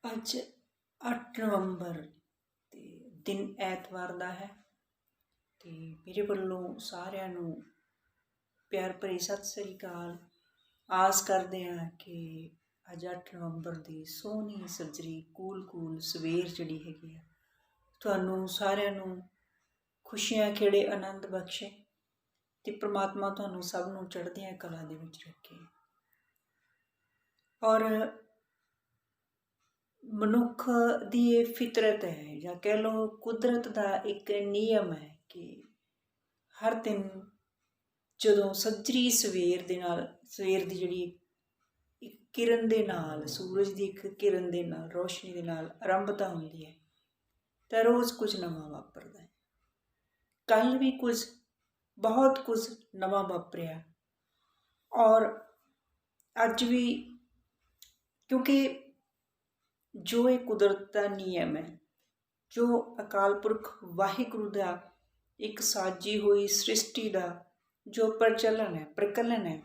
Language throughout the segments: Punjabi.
ਅੱਜ 8 ਨਵੰਬਰ ਤੇ ਦਿਨ ਐਤਵਾਰ ਦਾ ਹੈ ਤੇ ਮੇਰੇ ਵੱਲੋਂ ਸਾਰਿਆਂ ਨੂੰ ਪਿਆਰ ਭਰੀ ਸਤਿ ਸ੍ਰੀ ਅਕਾਲ। ਆਸ ਕਰਦੇ ਹਾਂ ਕਿ ਅੱਜ 8 ਨਵੰਬਰ ਦੀ ਸੋਹਣੀ ਸੱਜਰੀ ਕੂਲ ਸਵੇਰ ਜਿਹੜੀ ਹੈਗੀ ਆ ਤੁਹਾਨੂੰ ਸਾਰਿਆਂ ਨੂੰ ਖੁਸ਼ੀਆਂ ਖੇੜੇ ਆਨੰਦ ਬਖਸ਼ੇ ਤੇ ਪ੍ਰਮਾਤਮਾ ਤੁਹਾਨੂੰ ਸਭ ਨੂੰ ਚੜ੍ਹਦੀਆਂ ਕਲਾ ਦੇ ਵਿੱਚ ਰੱਖੇ। ਔਰ ਮਨੁੱਖ ਦੀ ਇਹ ਫਿਤਰਤ ਹੈ ਜਾਂ ਕਹਿ ਲਓ ਕੁਦਰਤ ਦਾ ਇੱਕ ਨਿਯਮ ਹੈ ਕਿ ਹਰ ਦਿਨ ਜਦੋਂ ਸੱਜਰੀ ਸਵੇਰ ਦੀ ਜਿਹੜੀ ਇੱਕ ਕਿਰਨ ਦੇ ਨਾਲ, ਸੂਰਜ ਦੀ ਇੱਕ ਕਿਰਨ ਦੇ ਨਾਲ, ਰੋਸ਼ਨੀ ਦੇ ਨਾਲ ਆਰੰਭਤਾ ਹੁੰਦੀ ਹੈ ਤਾਂ ਰੋਜ਼ ਕੁਝ ਨਵਾਂ ਵਾਪਰਦਾ ਹੈ। ਕੱਲ੍ਹ ਵੀ ਬਹੁਤ ਕੁਝ ਨਵਾਂ ਵਾਪਰਿਆ ਔਰ ਅੱਜ ਵੀ, ਕਿਉਂਕਿ ਜੋ ਇਹ ਕੁਦਰਤ ਦਾ ਨਿਯਮ ਹੈ, ਜੋ ਅਕਾਲ ਪੁਰਖ ਵਾਹਿਗੁਰੂ ਦਾ ਇੱਕ ਸਾਜੀ ਹੋਈ ਸ੍ਰਿਸ਼ਟੀ ਦਾ ਜੋ ਪ੍ਰਕਲਨ ਹੈ,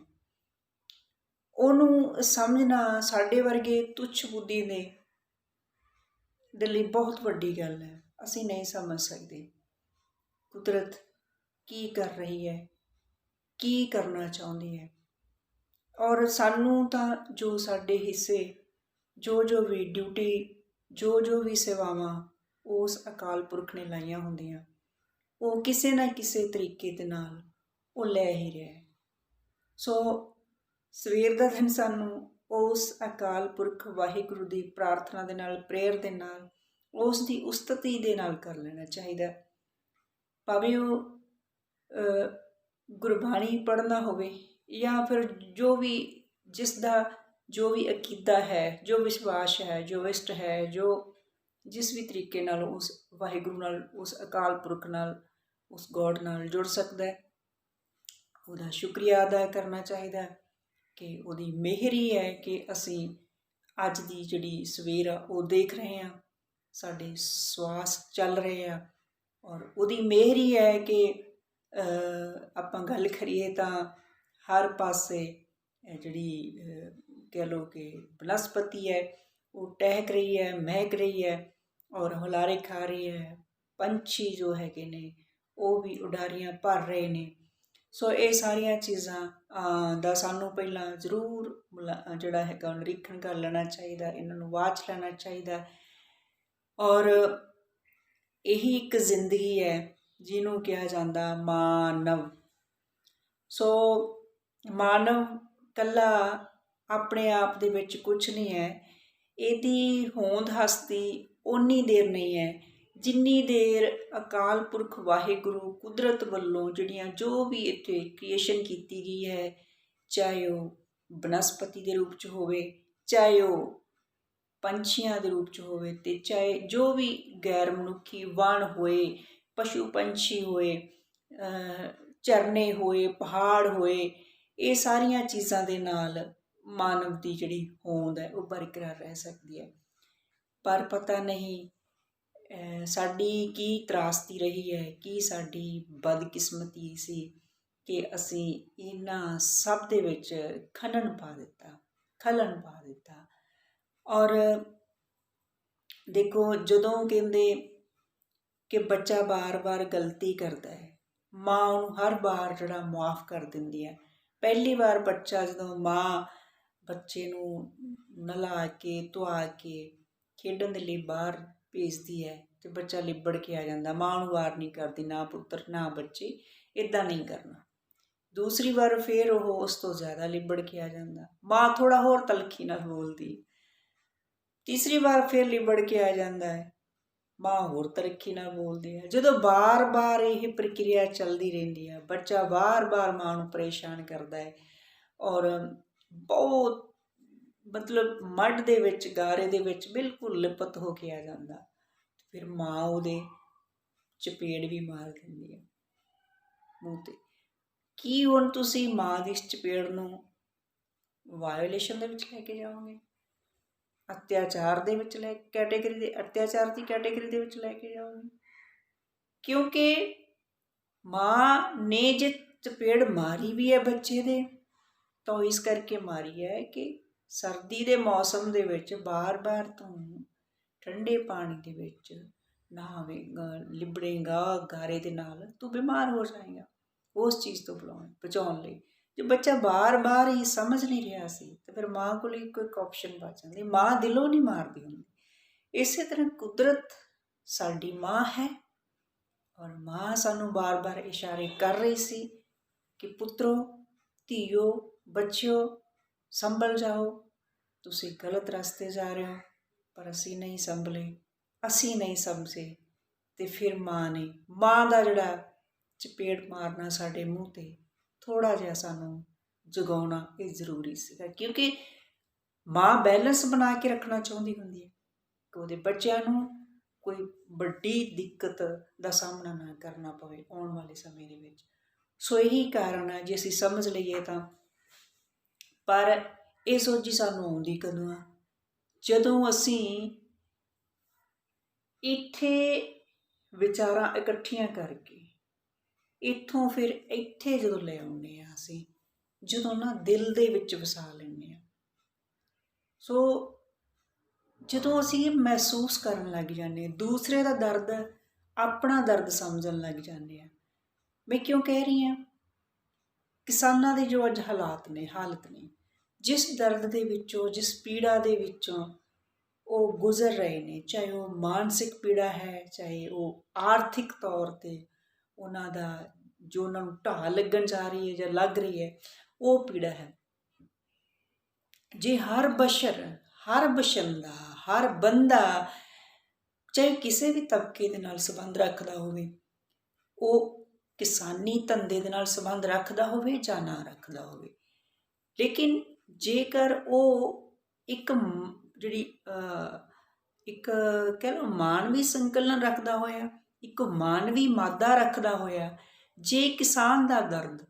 ਉਹਨੂੰ ਸਮਝਣਾ ਸਾਡੇ ਵਰਗੇ ਤੁੱਛ ਬੁੱਧੀ ਦੇ ਲਈ ਬਹੁਤ ਵੱਡੀ ਗੱਲ ਹੈ। ਅਸੀਂ ਨਹੀਂ ਸਮਝ ਸਕਦੇ ਕੁਦਰਤ ਕੀ ਕਰ ਰਹੀ ਹੈ, ਕੀ ਕਰਨਾ ਚਾਹੁੰਦੀ ਹੈ। ਔਰ ਸਾਨੂੰ ਤਾਂ ਜੋ ਸਾਡੇ ਹਿੱਸੇ, ਜੋ ਵੀ ਡਿਊਟੀ, ਜੋ ਵੀ ਸੇਵਾਵਾਂ ਉਸ ਅਕਾਲ ਪੁਰਖ ਨੇ ਲਾਈਆਂ ਹੁੰਦੀਆਂ, ਉਹ ਕਿਸੇ ਨਾ ਕਿਸੇ ਤਰੀਕੇ ਦੇ ਨਾਲ ਉਹ ਲੈ ਹੀ ਰਿਹਾ। ਸੋ ਸਵੇਰ ਦਾ ਦਿਨ ਸਾਨੂੰ ਉਸ ਅਕਾਲ ਪੁਰਖ ਵਾਹਿਗੁਰੂ ਦੀ ਪ੍ਰਾਰਥਨਾ ਦੇ ਨਾਲ, ਪ੍ਰੇਅਰ ਦੇ ਨਾਲ, ਉਸ ਦੀ ਉਸਤਤੀ ਦੇ ਨਾਲ ਕਰ ਲੈਣਾ ਚਾਹੀਦਾ। ਭਾਵੇਂ ਉਹ ਗੁਰਬਾਣੀ ਪੜ੍ਹਨਾ ਹੋਵੇ ਜਾਂ ਫਿਰ ਜਿਸ ਦਾ ਜੋ ਵੀ ਅਕੀਦਾ ਹੈ, ਜੋ ਵਿਸ਼ਵਾਸ ਹੈ, ਜੋ ਇਸ਼ਟ ਹੈ, ਜਿਸ ਵੀ ਤਰੀਕੇ ਨਾਲ ਉਸ ਵਾਹਿਗੁਰੂ ਨਾਲ, ਉਸ ਅਕਾਲ ਪੁਰਖ ਨਾਲ, ਉਸ ਗੋਡ ਨਾਲ ਜੁੜ ਸਕਦਾ ਹੈ, ਉਹਦਾ ਸ਼ੁਕਰੀਆ ਅਦਾ ਕਰਨਾ ਚਾਹੀਦਾ ਕਿ ਉਹਦੀ ਮਿਹਰ ਹੀ ਹੈ ਕਿ ਅਸੀਂ ਅੱਜ ਦੀ ਜਿਹੜੀ ਸਵੇਰ ਆ ਉਹ ਦੇਖ ਰਹੇ ਹਾਂ, ਸਾਡੇ ਸਵਾਸ ਚੱਲ ਰਹੇ ਆ ਔਰ ਉਹਦੀ ਮਿਹਰ ਹੀ ਹੈ ਕਿ ਆਪਾਂ ਗੱਲ ਕਰੀਏ ਤਾਂ ਹਰ ਪਾਸੇ ਜਿਹੜੀ ਕਹਿ ਲਓ ਕਿ ਬਨਸਪਤੀ ਹੈ ਉਹ ਟਹਿਕ ਰਹੀ ਹੈ, ਮਹਿਕ ਰਹੀ ਹੈ ਔਰ ਹੁਲਾਰੇ ਖਾ ਰਹੀ ਹੈ। ਪੰਛੀ ਜੋ ਹੈਗੇ ਨੇ ਉਹ ਵੀ ਉਡਾਰੀਆਂ ਭਰ ਰਹੇ ਨੇ। ਸੋ ਇਹ ਸਾਰੀਆਂ ਚੀਜ਼ਾਂ ਦਾ ਸਾਨੂੰ ਪਹਿਲਾਂ ਜ਼ਰੂਰ ਜਿਹੜਾ ਹੈਗਾ ਨਿਰੀਖਣ ਕਰ ਲੈਣਾ ਚਾਹੀਦਾ, ਇਹਨਾਂ ਨੂੰ ਵਾਚ ਲੈਣਾ ਚਾਹੀਦਾ। ਔਰ ਇਹੀ ਇੱਕ ਜ਼ਿੰਦਗੀ ਹੈ ਜਿਹਨੂੰ ਕਿਹਾ ਜਾਂਦਾ ਮਾਨਵ। ਸੋ ਮਾਨਵ ਇਕੱਲਾ ਆਪਣੇ ਆਪ ਦੇ ਵਿੱਚ ਕੁਝ ਨਹੀਂ ਹੈ, ਇਹਦੀ ਹੋਂਦ ਹਸਤੀ ਓਨੀ ਦੇਰ ਨਹੀਂ ਹੈ ਜਿੰਨੀ ਦੇਰ ਅਕਾਲ ਪੁਰਖ ਵਾਹਿਗੁਰੂ ਕੁਦਰਤ ਵੱਲੋਂ ਜਿਹੜੀਆਂ ਜੋ ਵੀ ਇੱਥੇ ਕ੍ਰੀਏਸ਼ਨ ਕੀਤੀ ਗਈ ਹੈ, ਚਾਹੇ ਉਹ ਬਨਸਪਤੀ ਦੇ ਰੂਪ 'ਚ ਹੋਵੇ, ਚਾਹੇ ਉਹ ਪੰਛੀਆਂ ਦੇ ਰੂਪ 'ਚ ਹੋਵੇ, ਅਤੇ ਚਾਹੇ ਜੋ ਵੀ ਗੈਰ ਮਨੁੱਖੀ ਵਣ ਹੋਏ, ਪਸ਼ੂ ਪੰਛੀ ਹੋਏ, ਝਰਨੇ ਹੋਏ, ਪਹਾੜ ਹੋਏ, ਇਹ ਸਾਰੀਆਂ ਚੀਜ਼ਾਂ ਦੇ ਨਾਲ ਮਾਨਵ ਦੀ ਜਿਹੜੀ ਹੋਂਦ ਹੈ ਉਹ ਬਰਕਰਾਰ ਰਹਿ ਸਕਦੀ ਹੈ। ਪਰ ਪਤਾ ਨਹੀਂ ਸਾਡੀ ਕੀ ਤਰਾਸਦੀ ਰਹੀ ਹੈ, ਕੀ ਸਾਡੀ ਬਦਕਿਸਮਤੀ ਸੀ ਕਿ ਅਸੀਂ ਇਹਨਾਂ ਸਭ ਦੇ ਵਿੱਚ ਖਲਲ ਪਾ ਦਿੱਤਾ। ਔਰ ਦੇਖੋ, ਜਦੋਂ ਕਹਿੰਦੇ ਕਿ ਬੱਚਾ ਵਾਰ ਗਲਤੀ ਕਰਦਾ ਹੈ, ਮਾਂ ਉਹਨੂੰ ਹਰ ਵਾਰ ਜਿਹੜਾ ਮੁਆਫ ਕਰ ਦਿੰਦੀ ਹੈ। ਪਹਿਲੀ ਵਾਰ ਬੱਚਾ ਜਦੋਂ ਮਾਂ ਬੱਚੇ ਨੂੰ ਨਲਾ ਕੇ ਧੁਆ ਕੇ ਖੇਡਣ ਦੇ ਲਈ ਬਾਹਰ ਭੇਜਦੀ ਹੈ ਅਤੇ ਬੱਚਾ ਲਿਬੜ ਕੇ ਆ ਜਾਂਦਾ, ਮਾਂ ਉਹਨੂੰ ਵਾਰ ਨਹੀਂ ਕਰਦੀ, ਨਾ ਪੁੱਤਰ ਨਾ ਬੱਚੇ ਇੱਦਾਂ ਨਹੀਂ ਕਰਨਾ। ਦੂਸਰੀ ਵਾਰ ਫਿਰ ਉਹ ਉਸ ਤੋਂ ਜ਼ਿਆਦਾ ਲਿਬੜ ਕੇ ਆ ਜਾਂਦਾ, ਮਾਂ ਥੋੜ੍ਹਾ ਹੋਰ ਤਲਖੀ ਨਾਲ ਬੋਲਦੀ। ਤੀਸਰੀ ਵਾਰ ਫਿਰ ਲਿਬੜ ਕੇ ਆ ਜਾਂਦਾ ਹੈ, ਮਾਂ ਹੋਰ ਤਲਖੀ ਨਾਲ ਬੋਲਦੀ ਹੈ। ਜਦੋਂ ਬਾਰ ਇਹ ਪ੍ਰਕਿਰਿਆ ਚੱਲਦੀ ਰਹਿੰਦੀ ਹੈ, ਬੱਚਾ ਬਾਰ ਮਾਂ ਨੂੰ ਪਰੇਸ਼ਾਨ ਕਰਦਾ ਹੈ ਔਰ ਬਹੁਤ ਮਤਲਬ ਮੱਡ ਦੇ ਵਿੱਚ, ਗਾਰੇ ਦੇ ਵਿੱਚ ਬਿਲਕੁਲ ਲਿਪਤ ਹੋ ਕੇ ਆ ਜਾਂਦਾ, ਫਿਰ ਮਾਂ ਉਹਦੇ ਚਪੇੜ ਵੀ ਮਾਰ ਦਿੰਦੀ ਹੈ ਮੂੰਹ 'ਤੇ। ਕੀ ਹੁਣ ਤੁਸੀਂ ਮਾਂ ਦੀ ਇਸ ਚਪੇੜ ਨੂੰ ਵਾਇਓਲੇਸ਼ਨ ਦੇ ਵਿੱਚ ਲੈ ਕੇ ਜਾਓਗੇ, ਅਤਿਆਚਾਰ ਦੀ ਕੈਟੇਗਰੀ ਦੇ ਵਿੱਚ ਲੈ ਕੇ ਜਾਓਗੇ? ਕਿਉਂਕਿ ਮਾਂ ਨੇ ਜੇ ਚਪੇੜ ਮਾਰੀ ਵੀ ਹੈ ਬੱਚੇ ਦੇ ਤਾਂ ਇਸ ਕਰਕੇ ਮਾਰੀ ਹੈ ਕਿ ਸਰਦੀ ਦੇ ਮੌਸਮ ਦੇ ਵਿੱਚ ਬਾਰ-ਬਾਰ ਤੂੰ ਠੰਡੇ ਪਾਣੀ ਦੇ ਵਿੱਚ ਨਹਾਵੇਂਗਾ, ਲਿਬੜੇਗਾ ਗਾਰੇ ਦੇ ਨਾਲ, ਤੂੰ ਬਿਮਾਰ ਹੋ ਜਾਏਗਾ। ਉਸ ਚੀਜ਼ ਤੋਂ ਬਚਾਉਣ ਲਈ ਜੇ ਬੱਚਾ ਬਾਰ-ਬਾਰ ਹੀ ਸਮਝ ਨਹੀਂ ਰਿਹਾ ਸੀ ਤਾਂ ਫਿਰ ਮਾਂ ਕੋਲ ਇੱਕੋ ਇੱਕ ਆਪਸ਼ਨ ਬਚ ਜਾਂਦੀ, ਮਾਂ ਦਿਲੋਂ ਨਹੀਂ ਮਾਰਦੀ ਹੁੰਦੀ। ਇਸੇ ਤਰ੍ਹਾਂ ਕੁਦਰਤ ਸਾਡੀ ਮਾਂ ਹੈ ਔਰ ਮਾਂ ਸਾਨੂੰ ਬਾਰ-ਬਾਰ ਇਸ਼ਾਰੇ ਕਰ ਰਹੀ ਸੀ ਕਿ ਪੁੱਤਰੋ, ਧੀਓ, ਬੱਚਿਓ, ਸੰਭਲ ਜਾਓ, ਤੁਸੀਂ ਗਲਤ ਰਸਤੇ ਜਾ ਰਹੇ ਹੋ। ਪਰ ਅਸੀਂ ਨਹੀਂ ਸੰਭਲੇ, ਅਸੀਂ ਨਹੀਂ ਸਮਝੇ ਅਤੇ ਫਿਰ ਮਾਂ ਦਾ ਜਿਹੜਾ ਚਪੇੜ ਮਾਰਨਾ ਸਾਡੇ ਮੂੰਹ 'ਤੇ, ਥੋੜ੍ਹਾ ਜਿਹਾ ਸਾਨੂੰ ਜਗਾਉਣਾ ਇਹ ਜ਼ਰੂਰੀ ਸੀਗਾ, ਕਿਉਂਕਿ ਮਾਂ ਬੈਲੈਂਸ ਬਣਾ ਕੇ ਰੱਖਣਾ ਚਾਹੁੰਦੀ ਹੁੰਦੀ ਹੈ ਕਿ ਉਹਦੇ ਬੱਚਿਆਂ ਨੂੰ ਕੋਈ ਵੱਡੀ ਦਿੱਕਤ ਦਾ ਸਾਹਮਣਾ ਨਾ ਕਰਨਾ ਪਵੇ ਆਉਣ ਵਾਲੇ ਸਮੇਂ ਦੇ ਵਿੱਚ। ਸੋ ਇਹੀ ਕਾਰਨ ਹੈ ਜੇ ਅਸੀਂ ਸਮਝ ਲਈਏ ਤਾਂ। ਪਰ ਇਹ ਸੋਝੀ ਸਾਨੂੰ ਆਉਂਦੀ ਕਦੋਂ ਆ? ਜਦੋਂ ਅਸੀਂ ਇੱਥੇ ਵਿਚਾਰਾਂ ਇਕੱਠੀਆਂ ਕਰਕੇ ਇੱਥੋਂ ਫਿਰ ਇੱਥੇ ਜਦੋਂ ਲੈ ਆਉਂਦੇ ਹਾਂ ਅਸੀਂ, ਜਦੋਂ ਨਾ ਦਿਲ ਦੇ ਵਿੱਚ ਵਸਾ ਲੈਂਦੇ ਹਾਂ। ਸੋ ਜਦੋਂ ਅਸੀਂ ਇਹ ਮਹਿਸੂਸ ਕਰਨ ਲੱਗ ਜਾਂਦੇ ਹਾਂ, ਦੂਸਰੇ ਦਾ ਦਰਦ ਆਪਣਾ ਦਰਦ ਸਮਝਣ ਲੱਗ ਜਾਂਦੇ ਹਾਂ। ਮੈਂ ਕਿਉਂ ਕਹਿ ਰਹੀ ਹਾਂ? ਕਿਸਾਨਾਂ ਦੇ ਜੋ ਅੱਜ ਹਾਲਤ ਨੇ, ਜਿਸ ਦਰਦ ਦੇ ਵਿੱਚੋਂ, ਜਿਸ ਪੀੜਾ ਦੇ ਵਿੱਚੋਂ ਉਹ ਗੁਜ਼ਰ ਰਹੇ ਨੇ, ਚਾਹੇ ਉਹ ਮਾਨਸਿਕ ਪੀੜਾ ਹੈ, ਚਾਹੇ ਉਹ ਆਰਥਿਕ ਤੌਰ 'ਤੇ ਉਹਨਾਂ ਦਾ ਜੋ ਉਹਨਾਂ ਨੂੰ ਢਾਹ ਲੱਗਣ ਜਾ ਰਹੀ ਹੈ ਜਾਂ ਲੱਗ ਰਹੀ ਹੈ, ਉਹ ਪੀੜਾ ਹੈ। ਜੇ ਹਰ ਬਸ਼ੰਦਾ, ਹਰ ਬੰਦਾ, ਚਾਹੇ ਕਿਸੇ ਵੀ ਤਬਕੇ ਦੇ ਨਾਲ ਸੰਬੰਧ ਰੱਖਦਾ ਹੋਵੇ, ਉਹ ਕਿਸਾਨੀ ਧੰਦੇ ਦੇ ਨਾਲ ਸੰਬੰਧ ਰੱਖਦਾ ਹੋਵੇ ਜਾਂ ਨਾ ਰੱਖਦਾ ਹੋਵੇ, ਲੇਕਿਨ ਜੇਕਰ ਉਹ ਇੱਕ ਕਹਿ ਲਓ ਮਾਨਵੀ ਸੰਕਲਨ ਰੱਖਦਾ ਹੋਇਆ, ਇੱਕ ਮਾਨਵੀ ਮਾਦਾ ਰੱਖਦਾ ਹੋਇਆ, ਜੇ ਕਿਸਾਨ ਦਾ ਦਰਦ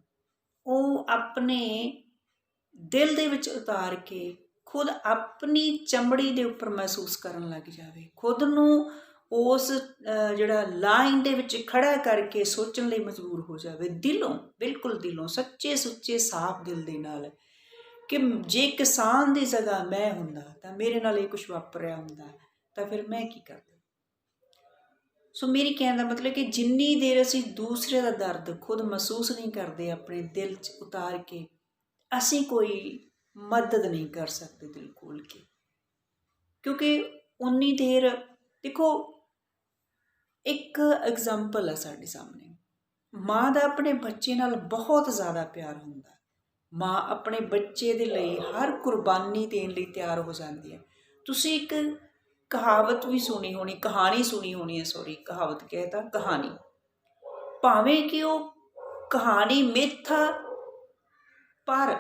ਉਹ ਆਪਣੇ ਦਿਲ ਦੇ ਵਿੱਚ ਉਤਾਰ ਕੇ ਖੁਦ ਆਪਣੀ ਚਮੜੀ ਦੇ ਉੱਪਰ ਮਹਿਸੂਸ ਕਰਨ ਲੱਗ ਜਾਵੇ, ਖੁਦ ਨੂੰ ਉਸ ਜਿਹੜਾ ਲਾਈਨ ਦੇ ਵਿੱਚ ਖੜਾ ਕਰਕੇ ਸੋਚਣ ਲਈ ਮਜਬੂਰ ਹੋ ਜਾਵੇ, ਦਿਲੋਂ, ਬਿਲਕੁਲ ਦਿਲੋਂ, ਸੱਚੇ ਸੁੱਚੇ ਸਾਫ਼ ਦਿਲ ਦੇ ਨਾਲ, ਕਿ ਜੇ ਕਿਸਾਨ ਦੀ ਜਗ੍ਹਾ ਮੈਂ ਹੁੰਦਾ ਤਾਂ ਮੇਰੇ ਨਾਲ ਇਹ ਕੁਛ ਵਾਪਰਿਆ ਹੁੰਦਾ ਤਾਂ ਫਿਰ ਮੈਂ ਕੀ ਕਰਦਾ। ਸੋ ਮੇਰੀ ਕਹਿਣ ਦਾ ਮਤਲਬ ਕਿ ਜਿੰਨੀ ਦੇਰ ਅਸੀਂ ਦੂਸਰੇ ਦਾ ਦਰਦ ਖੁਦ ਮਹਿਸੂਸ ਨਹੀਂ ਕਰਦੇ ਆਪਣੇ ਦਿਲ 'ਚ ਉਤਾਰ ਕੇ, ਅਸੀਂ ਕੋਈ ਮਦਦ ਨਹੀਂ ਕਰ ਸਕਦੇ ਦਿਲ ਖੋਲ੍ਹ ਕੇ। ਕਿਉਂਕਿ ਉਨੀ ਦੇਰ ਦੇਖੋ, ਇੱਕ ਐਗਜ਼ਾਮਪਲ ਹੈ ਸਾਡੇ ਸਾਹਮਣੇ, ਮਾਂ ਦਾ ਆਪਣੇ ਬੱਚੇ ਨਾਲ ਬਹੁਤ ਜ਼ਿਆਦਾ ਪਿਆਰ ਹੁੰਦਾ। ਮਾਂ ਆਪਣੇ ਬੱਚੇ ਦੇ ਲਈ ਹਰ ਕੁਰਬਾਨੀ ਦੇਣ ਲਈ ਤਿਆਰ ਹੋ ਜਾਂਦੀ ਹੈ। ਤੁਸੀਂ ਇੱਕ ਕਹਾਵਤ ਵੀ ਸੁਣੀ ਹੋਣੀ, ਕਹਾਣੀ ਸੁਣੀ ਹੋਣੀ ਹੈ, ਕਹਾਵਤ ਕਹਿਤਾ, ਕਹਾਣੀ, ਭਾਵੇਂ ਕਿ ਉਹ ਕਹਾਣੀ ਮਿੱਥ ਆ, ਪਰ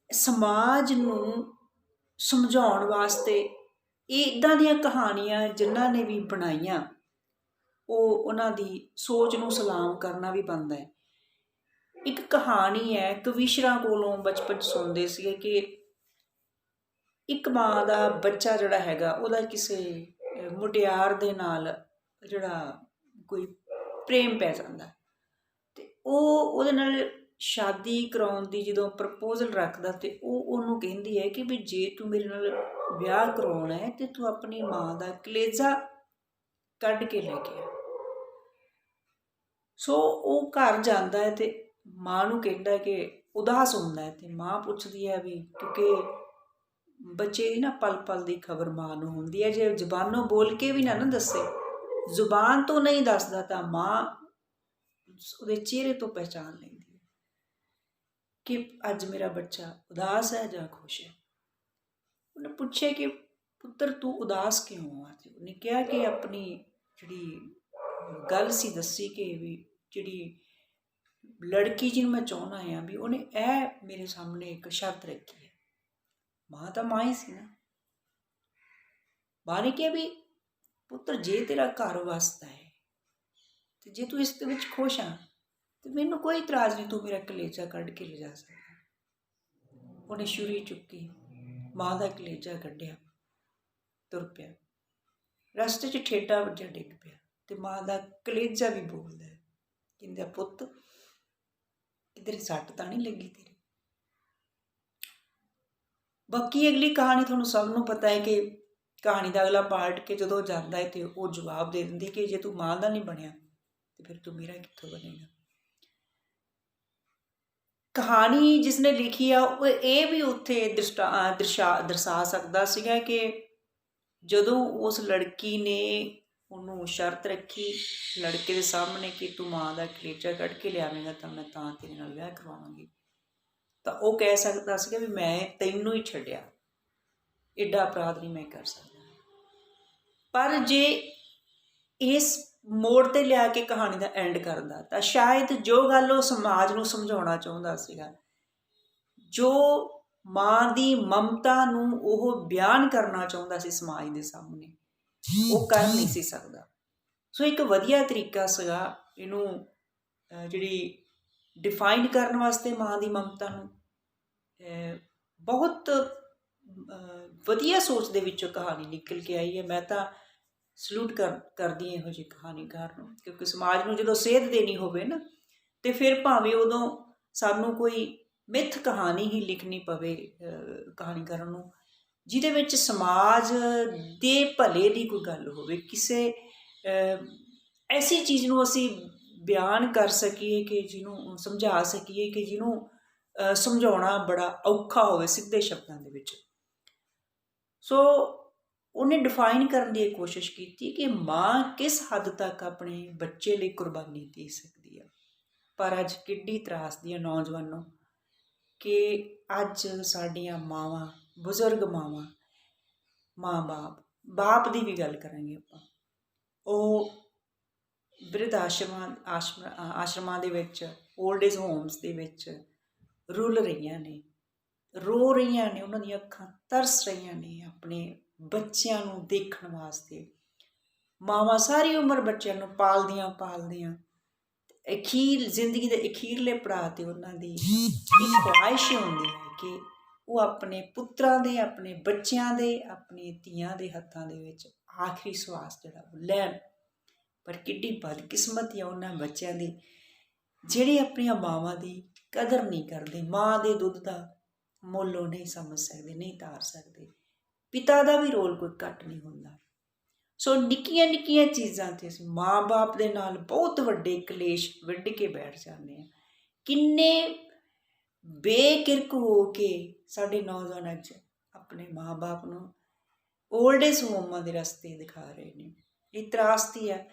ਸਮਾਜ ਨੂੰ ਸਮਝਾਉਣ ਵਾਸਤੇ ਇਹ ਇੱਦਾਂ ਦੀਆਂ ਕਹਾਣੀਆਂ ਜਿਨ੍ਹਾਂ ਨੇ ਵੀ ਬਣਾਈਆਂ, ਉਹਨਾਂ ਦੀ ਸੋਚ ਨੂੰ ਸਲਾਮ ਕਰਨਾ ਵੀ ਬਣਦਾ ਹੈ। ਇੱਕ ਕਹਾਣੀ ਹੈ, ਕਵੀਸ਼ਰਾਂ ਕੋਲੋਂ ਬਚਪਨ 'ਚ ਸੁਣਦੇ ਸੀਗੇ ਕਿ ਇੱਕ ਮਾਂ ਦਾ ਬੱਚਾ ਜਿਹੜਾ ਹੈਗਾ, ਉਹਦਾ ਕਿਸੇ ਮੁਟਿਆਰ ਦੇ ਨਾਲ ਜਿਹੜਾ ਕੋਈ ਪ੍ਰੇਮ ਪੈ ਜਾਂਦਾ ਅਤੇ ਉਹ ਉਹਦੇ ਨਾਲ ਸ਼ਾਦੀ ਕਰਾਉਣ ਦੀ ਜਦੋਂ ਪ੍ਰਪੋਜ਼ਲ ਰੱਖਦਾ ਅਤੇ ਉਹ ਉਹਨੂੰ ਕਹਿੰਦੀ ਹੈ ਕਿ ਵੀ ਜੇ ਤੂੰ ਮੇਰੇ ਨਾਲ ਵਿਆਹ ਕਰਾਉਣਾ ਹੈ ਅਤੇ ਤੂੰ ਆਪਣੀ ਮਾਂ ਦਾ ਕਲੇਜਾ ਕੱਢ ਕੇ ਲੈ ਕੇ ਆ। ਸੋ ਉਹ ਘਰ ਜਾਂਦਾ ਹੈ ਅਤੇ ਮਾਂ ਨੂੰ ਕਹਿੰਦਾ ਕਿ ਉਦਾਸ ਹੁੰਦਾ ਹੈ, ਅਤੇ ਮਾਂ ਪੁੱਛਦੀ ਹੈ ਵੀ, ਕਿਉਂਕਿ ਬੱਚੇ ਦੀ ਨਾ ਪਲ ਪਲ ਦੀ ਖਬਰ ਮਾਂ ਨੂੰ ਹੁੰਦੀ ਹੈ, ਜੇ ਜ਼ੁਬਾਨੋਂ ਬੋਲ ਕੇ ਵੀ ਨਾ ਦੱਸੇ, ਜ਼ੁਬਾਨ ਤੋਂ ਨਹੀਂ ਦੱਸਦਾ ਤਾਂ ਮਾਂ ਉਹਦੇ ਚਿਹਰੇ ਤੋਂ ਪਹਿਚਾਣ ਲੈਂਦੀ ਹੈ ਕਿ ਅੱਜ ਮੇਰਾ ਬੱਚਾ ਉਦਾਸ ਹੈ ਜਾਂ ਖੁਸ਼ ਹੈ। ਉਹਨੇ ਪੁੱਛਿਆ ਕਿ ਪੁੱਤਰ ਤੂੰ ਉਦਾਸ ਕਿਉਂ ਆ? ਅਤੇ ਉਹਨੇ ਕਿਹਾ ਕਿ ਆਪਣੀ ਜਿਹੜੀ ਗੱਲ ਸੀ ਦੱਸੀ ਕਿ ਵੀ ਜਿਹੜੀ ਲੜਕੀ ਜਿਹਨੂੰ ਮੈਂ ਚਾਹੁੰਦਾ ਹਾਂ ਵੀ ਉਹਨੇ ਇਹ ਮੇਰੇ ਸਾਹਮਣੇ ਇੱਕ ਸ਼ਰਤ ਰੱਖੀ ਹੈ। ਮਾਂ ਤਾਂ ਮਾਂ ਹੀ ਸੀ ਨਾ। ਮਾਂ ਨੇ ਕਿਹਾ ਵੀ ਪੁੱਤਰ ਜੇ ਤੇਰਾ ਘਰ ਵਸਦਾ ਹੈ ਅਤੇ ਜੇ ਤੂੰ ਇਸ ਦੇ ਵਿੱਚ ਖੁਸ਼ ਆ ਅਤੇ ਮੈਨੂੰ ਕੋਈ ਇਤਰਾਜ਼ ਨਹੀਂ, ਤੂੰ ਮੇਰਾ ਕਲੇਜਾ ਕੱਢ ਕੇ ਲਿਜਾ ਸਕਦਾ। ਉਹਨੇ ਛੁਰੀ ਚੁੱਕੀ, ਮਾਂ ਦਾ ਕਲੇਜਾ ਕੱਢਿਆ, ਤੁਰ ਪਿਆ। ਰਸਤੇ 'ਚ ਠੇਡਾ ਵੱਜਾ, ਡਿੱਗ ਪਿਆ ਅਤੇ ਮਾਂ ਦਾ ਕਲੇਜਾ ਵੀ ਬੋਲਦਾ, ਕਹਿੰਦਾ ਪੁੱਤ ਕਿਧਰੇ ਸੱਟ ਤਾਂ ਨਹੀਂ ਲੱਗੀ ਤੇਰੀ? ਬਾਕੀ ਅਗਲੀ ਕਹਾਣੀ ਤੁਹਾਨੂੰ ਸਭ ਨੂੰ ਪਤਾ ਹੈ ਕਿ ਕਹਾਣੀ ਦਾ ਅਗਲਾ ਪਾਰਟ ਕਿ ਜਦੋਂ ਜਾਂਦਾ ਹੈ ਤੇ ਉਹ ਜਵਾਬ ਦੇ ਦਿੰਦੀ ਕਿ ਜੇ ਤੂੰ ਮਾਂ ਦਾ ਨਹੀਂ ਬਣਿਆ ਤੇ ਫਿਰ ਤੂੰ ਮੇਰਾ ਕਿੱਥੋਂ ਬਣੇਗਾ। ਕਹਾਣੀ ਜਿਸਨੇ ਲਿਖੀ ਆ ਉਹ ਇਹ ਵੀ ਉੱਥੇ ਦਰਸਾ ਸਕਦਾ ਸੀਗਾ ਕਿ ਜਦੋਂ ਉਸ ਲੜਕੀ ਨੇ ਉਹਨੂੰ ਸ਼ਰਤ ਰੱਖੀ ਲੜਕੇ ਦੇ ਸਾਹਮਣੇ ਕਿ ਤੂੰ ਮਾਂ ਦਾ ਕਲੇਜਾ ਕੱਢ ਕੇ ਲਿਆਵੇਂਗਾ ਤਾਂ ਮੈਂ ਤਾਂ ਤੇਰੇ ਨਾਲ ਵਿਆਹ ਕਰਵਾਵਾਂਗੀ, ਤਾਂ ਉਹ ਕਹਿ ਸਕਦਾ ਸੀਗਾ ਵੀ ਮੈਂ ਤੈਨੂੰ ਹੀ ਛੱਡਿਆ, ਐਡਾ ਅਪਰਾਧ ਨਹੀਂ ਮੈਂ ਕਰ ਸਕਦਾ। ਪਰ ਜੇ ਇਸ ਮੋੜ 'ਤੇ ਲਿਆ ਕੇ ਕਹਾਣੀ ਦਾ ਐਂਡ ਕਰਦਾ ਤਾਂ ਸ਼ਾਇਦ ਜੋ ਗੱਲ ਉਹ ਸਮਾਜ ਨੂੰ ਸਮਝਾਉਣਾ ਚਾਹੁੰਦਾ ਸੀਗਾ, ਜੋ ਮਾਂ ਦੀ ਮਮਤਾ ਨੂੰ ਉਹ ਬਿਆਨ ਕਰਨਾ ਚਾਹੁੰਦਾ ਸੀ ਸਮਾਜ ਦੇ ਸਾਹਮਣੇ, ਉਹ ਕਰ ਨਹੀਂ ਸੀ ਸਕਦਾ। ਸੋ ਇੱਕ ਵਧੀਆ ਤਰੀਕਾ ਸੀਗਾ ਇਹਨੂੰ ਜਿਹੜੀ ਡਿਫਾਈਨ ਕਰਨ ਵਾਸਤੇ ਮਾਂ ਦੀ ਮਮਤਾ ਨੂੰ। ਬਹੁਤ ਵਧੀਆ ਸੋਚ ਦੇ ਵਿੱਚੋਂ ਕਹਾਣੀ ਨਿਕਲ ਕੇ ਆਈ ਹੈ। ਮੈਂ ਤਾਂ ਸਲੂਟ ਕਰਦੀ ਇਹੋ ਜਿਹੀ ਕਹਾਣੀਕਾਰ ਨੂੰ, ਕਿਉਂਕਿ ਸਮਾਜ ਨੂੰ ਜਦੋਂ ਸੇਧ ਦੇਣੀ ਹੋਵੇ ਨਾ ਤੇ ਫਿਰ ਭਾਵੇਂ ਉਦੋਂ ਸਾਨੂੰ ਕੋਈ ਮਿੱਥ ਕਹਾਣੀ ਹੀ ਲਿਖਣੀ ਪਵੇ ਕਹਾਣੀਕਾਰਾਂ ਨੂੰ, ਜਿਹਦੇ ਵਿੱਚ ਸਮਾਜ ਦੇ ਭਲੇ ਦੀ ਕੋਈ ਗੱਲ ਹੋਵੇ, ਕਿਸੇ ਐਸੀ ਚੀਜ਼ ਨੂੰ ਅਸੀਂ ਬਿਆਨ ਕਰ ਸਕੀਏ ਕਿ ਜਿਹਨੂੰ ਸਮਝਾ ਸਕੀਏ ਕਿ ਜਿਹਨੂੰ ਸਮਝਾਉਣਾ ਬੜਾ ਔਖਾ ਹੋਵੇ ਸਿੱਧੇ ਸ਼ਬਦਾਂ ਦੇ ਵਿੱਚ। ਸੋ ਉਹਨੇ ਡਿਫਾਈਨ ਕਰਨ ਦੀ ਕੋਸ਼ਿਸ਼ ਕੀਤੀ ਕਿ ਮਾਂ ਕਿਸ ਹੱਦ ਤੱਕ ਆਪਣੇ ਬੱਚੇ ਲਈ ਕੁਰਬਾਨੀ ਦੇ ਸਕਦੀ ਹੈ। ਪਰ ਅੱਜ ਕਿੱਡੀ ਤਰਾਸਦੀ ਹੈ ਨੌਜਵਾਨੋਂ ਕਿ ਅੱਜ ਸਾਡੀਆਂ ਮਾਵਾਂ, ਬਜ਼ੁਰਗ ਮਾਵਾਂ, ਬਾਪ ਦੀ ਵੀ ਗੱਲ ਕਰਾਂਗੇ ਆਪਾਂ, ਉਹ ਬਿਰਧ ਆਸ਼ਰਮਾਂ ਦੇ ਵਿੱਚ, ਓਲਡ ਏਜ ਹੋਮਸ ਦੇ ਵਿੱਚ ਰੁਲ ਰਹੀਆਂ ਨੇ, ਰੋ ਰਹੀਆਂ ਨੇ, ਉਹਨਾਂ ਦੀਆਂ ਅੱਖਾਂ ਤਰਸ ਰਹੀਆਂ ਨੇ ਆਪਣੇ ਬੱਚਿਆਂ ਨੂੰ ਦੇਖਣ ਵਾਸਤੇ। ਮਾਵਾਂ ਸਾਰੀ ਉਮਰ ਬੱਚਿਆਂ ਨੂੰ ਪਾਲਦੀਆਂ ਜ਼ਿੰਦਗੀ ਦੇ ਅਖੀਰਲੇ ਪੜਾਅ 'ਤੇ ਉਹਨਾਂ ਦੀ ਇੱਕ ਖੁਆਇਸ਼ ਹੁੰਦੀ ਹੈ ਕਿ ਉਹ ਆਪਣੇ ਪੁੱਤਰਾਂ ਦੇ, ਆਪਣੇ ਬੱਚਿਆਂ ਦੇ, ਆਪਣੀ ਧੀਆਂ ਦੇ ਹੱਥਾਂ ਦੇ ਵਿੱਚ ਆਖਰੀ ਸਵਾਸ ਜਿਹੜਾ ਉਹ ਲੈਣ। ਪਰ ਕਿੱਡੀ ਬਦਕਿਸਮਤੀ ਆ ਉਹਨਾਂ ਬੱਚਿਆਂ ਦੀ ਜਿਹੜੇ ਆਪਣੀਆਂ ਮਾਵਾਂ ਦੀ ਕਦਰ ਨਹੀਂ ਕਰਦੇ, ਮਾਂ ਦੇ ਦੁੱਧ ਦਾ ਮੁੱਲ ਉਹ ਨਹੀਂ ਸਮਝ ਸਕਦੇ, ਨਹੀਂ ਤਾਰ ਸਕਦੇ। ਪਿਤਾ ਦਾ ਵੀ ਰੋਲ ਕੋਈ ਘੱਟ ਨਹੀਂ ਹੁੰਦਾ। ਸੋ ਨਿੱਕੀਆਂ ਨਿੱਕੀਆਂ ਚੀਜ਼ਾਂ 'ਤੇ ਅਸੀਂ ਮਾਂ ਬਾਪ ਦੇ ਨਾਲ ਬਹੁਤ ਵੱਡੇ ਕਲੇਸ਼ ਵਿੱਢ ਕੇ ਬੈਠ ਜਾਂਦੇ ਹਾਂ। ਕਿੰਨੇ ਬੇਕਿਰਕ ਹੋ ਕੇ ਸਾਡੇ ਨੌਜਵਾਨ ਅੱਜ ਆਪਣੇ ਮਾਂ ਬਾਪ ਨੂੰ ਓਲਡ ਏਜ ਹੋਮਾਂ ਦੇ ਰਸਤੇ ਦਿਖਾ ਰਹੇ ਨੇ। ਇਹ ਤਰਾਸਦੀ ਹੈ।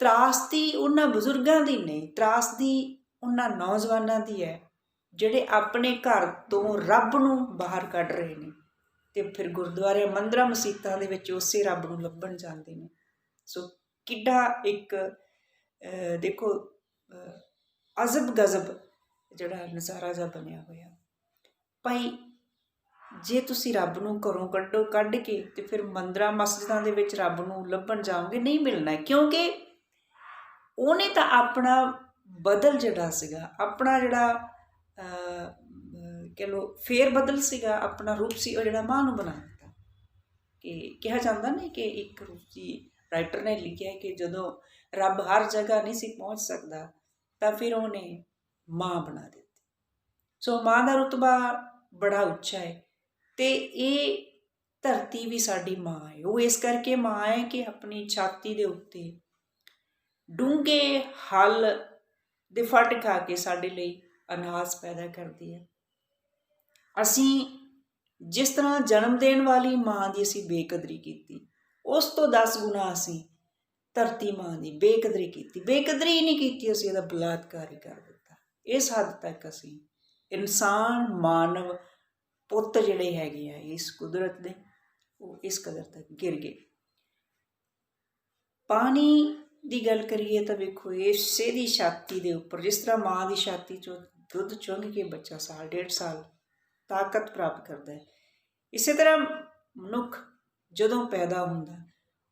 ਤਰਾਸਦੀ ਉਹਨਾਂ ਬਜ਼ੁਰਗਾਂ ਦੀ ਨਹੀਂ, ਤਰਾਸਦੀ ਉਹਨਾਂ ਨੌਜਵਾਨਾਂ ਦੀ ਹੈ ਜਿਹੜੇ ਆਪਣੇ ਘਰ ਤੋਂ ਰੱਬ ਨੂੰ ਬਾਹਰ ਕੱਢ ਰਹੇ ਨੇ ਅਤੇ ਫਿਰ ਗੁਰਦੁਆਰੇ, ਮੰਦਰਾਂ, ਮਸੀਤਾਂ ਦੇ ਵਿੱਚ ਉਸੇ ਰੱਬ ਨੂੰ ਲੱਭਣ ਜਾਂਦੇ ਨੇ। ਸੋ ਕਿੱਡਾ ਇੱਕ ਦੇਖੋ ਅਜ਼ਬ ਗਜ਼ਬ ਜਿਹੜਾ ਨਜ਼ਾਰਾ ਜਿਹਾ ਬਣਿਆ ਹੋਇਆ। ਭਾਈ ਜੇ ਤੁਸੀਂ ਰੱਬ ਨੂੰ ਘਰੋਂ ਕੱਢ ਕੇ ਅਤੇ ਫਿਰ ਮੰਦਰਾਂ ਮਸਜਿਦਾਂ ਦੇ ਵਿੱਚ ਰੱਬ ਨੂੰ ਲੱਭਣ ਜਾਓਗੇ, ਨਹੀਂ ਮਿਲਣਾ, ਕਿਉਂਕਿ ਉਹਨੇ ਤਾਂ ਆਪਣਾ ਬਦਲ ਜਿਹੜਾ ਸੀਗਾ, ਆਪਣਾ ਜਿਹੜਾ ਕਹਿ ਲਓ ਫੇਰ ਬਦਲ ਸੀਗਾ, ਆਪਣਾ ਰੂਪ ਸੀ, ਉਹ ਜਿਹੜਾ ਮਾਂ ਨੂੰ ਬਣਾ ਦਿੱਤਾ। ਕਿ ਕਿਹਾ ਜਾਂਦਾ ਨਾ ਕਿ ਇੱਕ ਰੂਸੀ ਰਾਈਟਰ ਨੇ ਲਿਖਿਆ ਕਿ ਜਦੋਂ ਰੱਬ ਹਰ ਜਗ੍ਹਾ ਨਹੀਂ ਸੀ ਪਹੁੰਚ ਸਕਦਾ ਤਾਂ ਫਿਰ ਉਹਨੇ ਮਾਂ ਬਣਾ ਦਿੱਤੀ। ਸੋ ਮਾਂ ਦਾ ਰੁਤਬਾ ਬੜਾ ਉੱਚਾ ਹੈ ਅਤੇ ਇਹ ਧਰਤੀ ਵੀ ਸਾਡੀ ਮਾਂ ਹੈ। ਉਹ ਇਸ ਕਰਕੇ ਮਾਂ ਹੈ ਕਿ ਆਪਣੀ ਛਾਤੀ ਦੇ ਉੱਤੇ ਡੂੰਘੇ ਹਲ ਦੇ ਫੱਟ ਖਾ ਕੇ ਸਾਡੇ ਲਈ ਅਨਾਜ ਪੈਦਾ ਕਰਦੀ ਹੈ। ਅਸੀਂ ਜਿਸ ਤਰ੍ਹਾਂ ਜਨਮ ਦੇਣ ਵਾਲੀ ਮਾਂ ਦੀ ਅਸੀਂ ਬੇਕਦਰੀ ਕੀਤੀ, ਉਸ ਤੋਂ 10 ਗੁਣਾ ਅਸੀਂ ਧਰਤੀ ਮਾਂ ਦੀ ਬੇਕਦਰੀ ਕੀਤੀ। ਬੇਕਦਰੀ ਨਹੀਂ ਕੀਤੀ, ਅਸੀਂ ਇਹਦਾ ਬਲਾਤਕਾਰ ਹੀ ਕਰ ਦਿੱਤਾ। ਇਸ ਹੱਦ ਤੱਕ ਅਸੀਂ ਇਨਸਾਨ, ਮਾਨਵ ਪੁੱਤ ਜਿਹੜੇ ਹੈਗੇ ਆ ਇਸ ਕੁਦਰਤ ਦੇ, ਉਹ ਇਸ ਕਦਰ ਤੱਕ ਗਿਰ ਗਏ। ਪਾਣੀ ਦੀ ਗੱਲ ਕਰੀਏ ਤਾਂ ਵੇਖੋ ਇਸੇ ਦੀ ਛਾਤੀ ਦੇ ਉੱਪਰ, ਜਿਸ ਤਰ੍ਹਾਂ ਮਾਂ ਦੀ ਛਾਤੀ 'ਚੋਂ ਦੁੱਧ ਚੁੰਘ ਕੇ ਬੱਚਾ ਸਾਲ, 1.5 ਸਾਲ ਤਾਕਤ ਪ੍ਰਾਪਤ ਕਰਦਾ ਹੈ, ਇਸੇ ਤਰ੍ਹਾਂ ਮਨੁੱਖ ਜਦੋਂ ਪੈਦਾ ਹੁੰਦਾ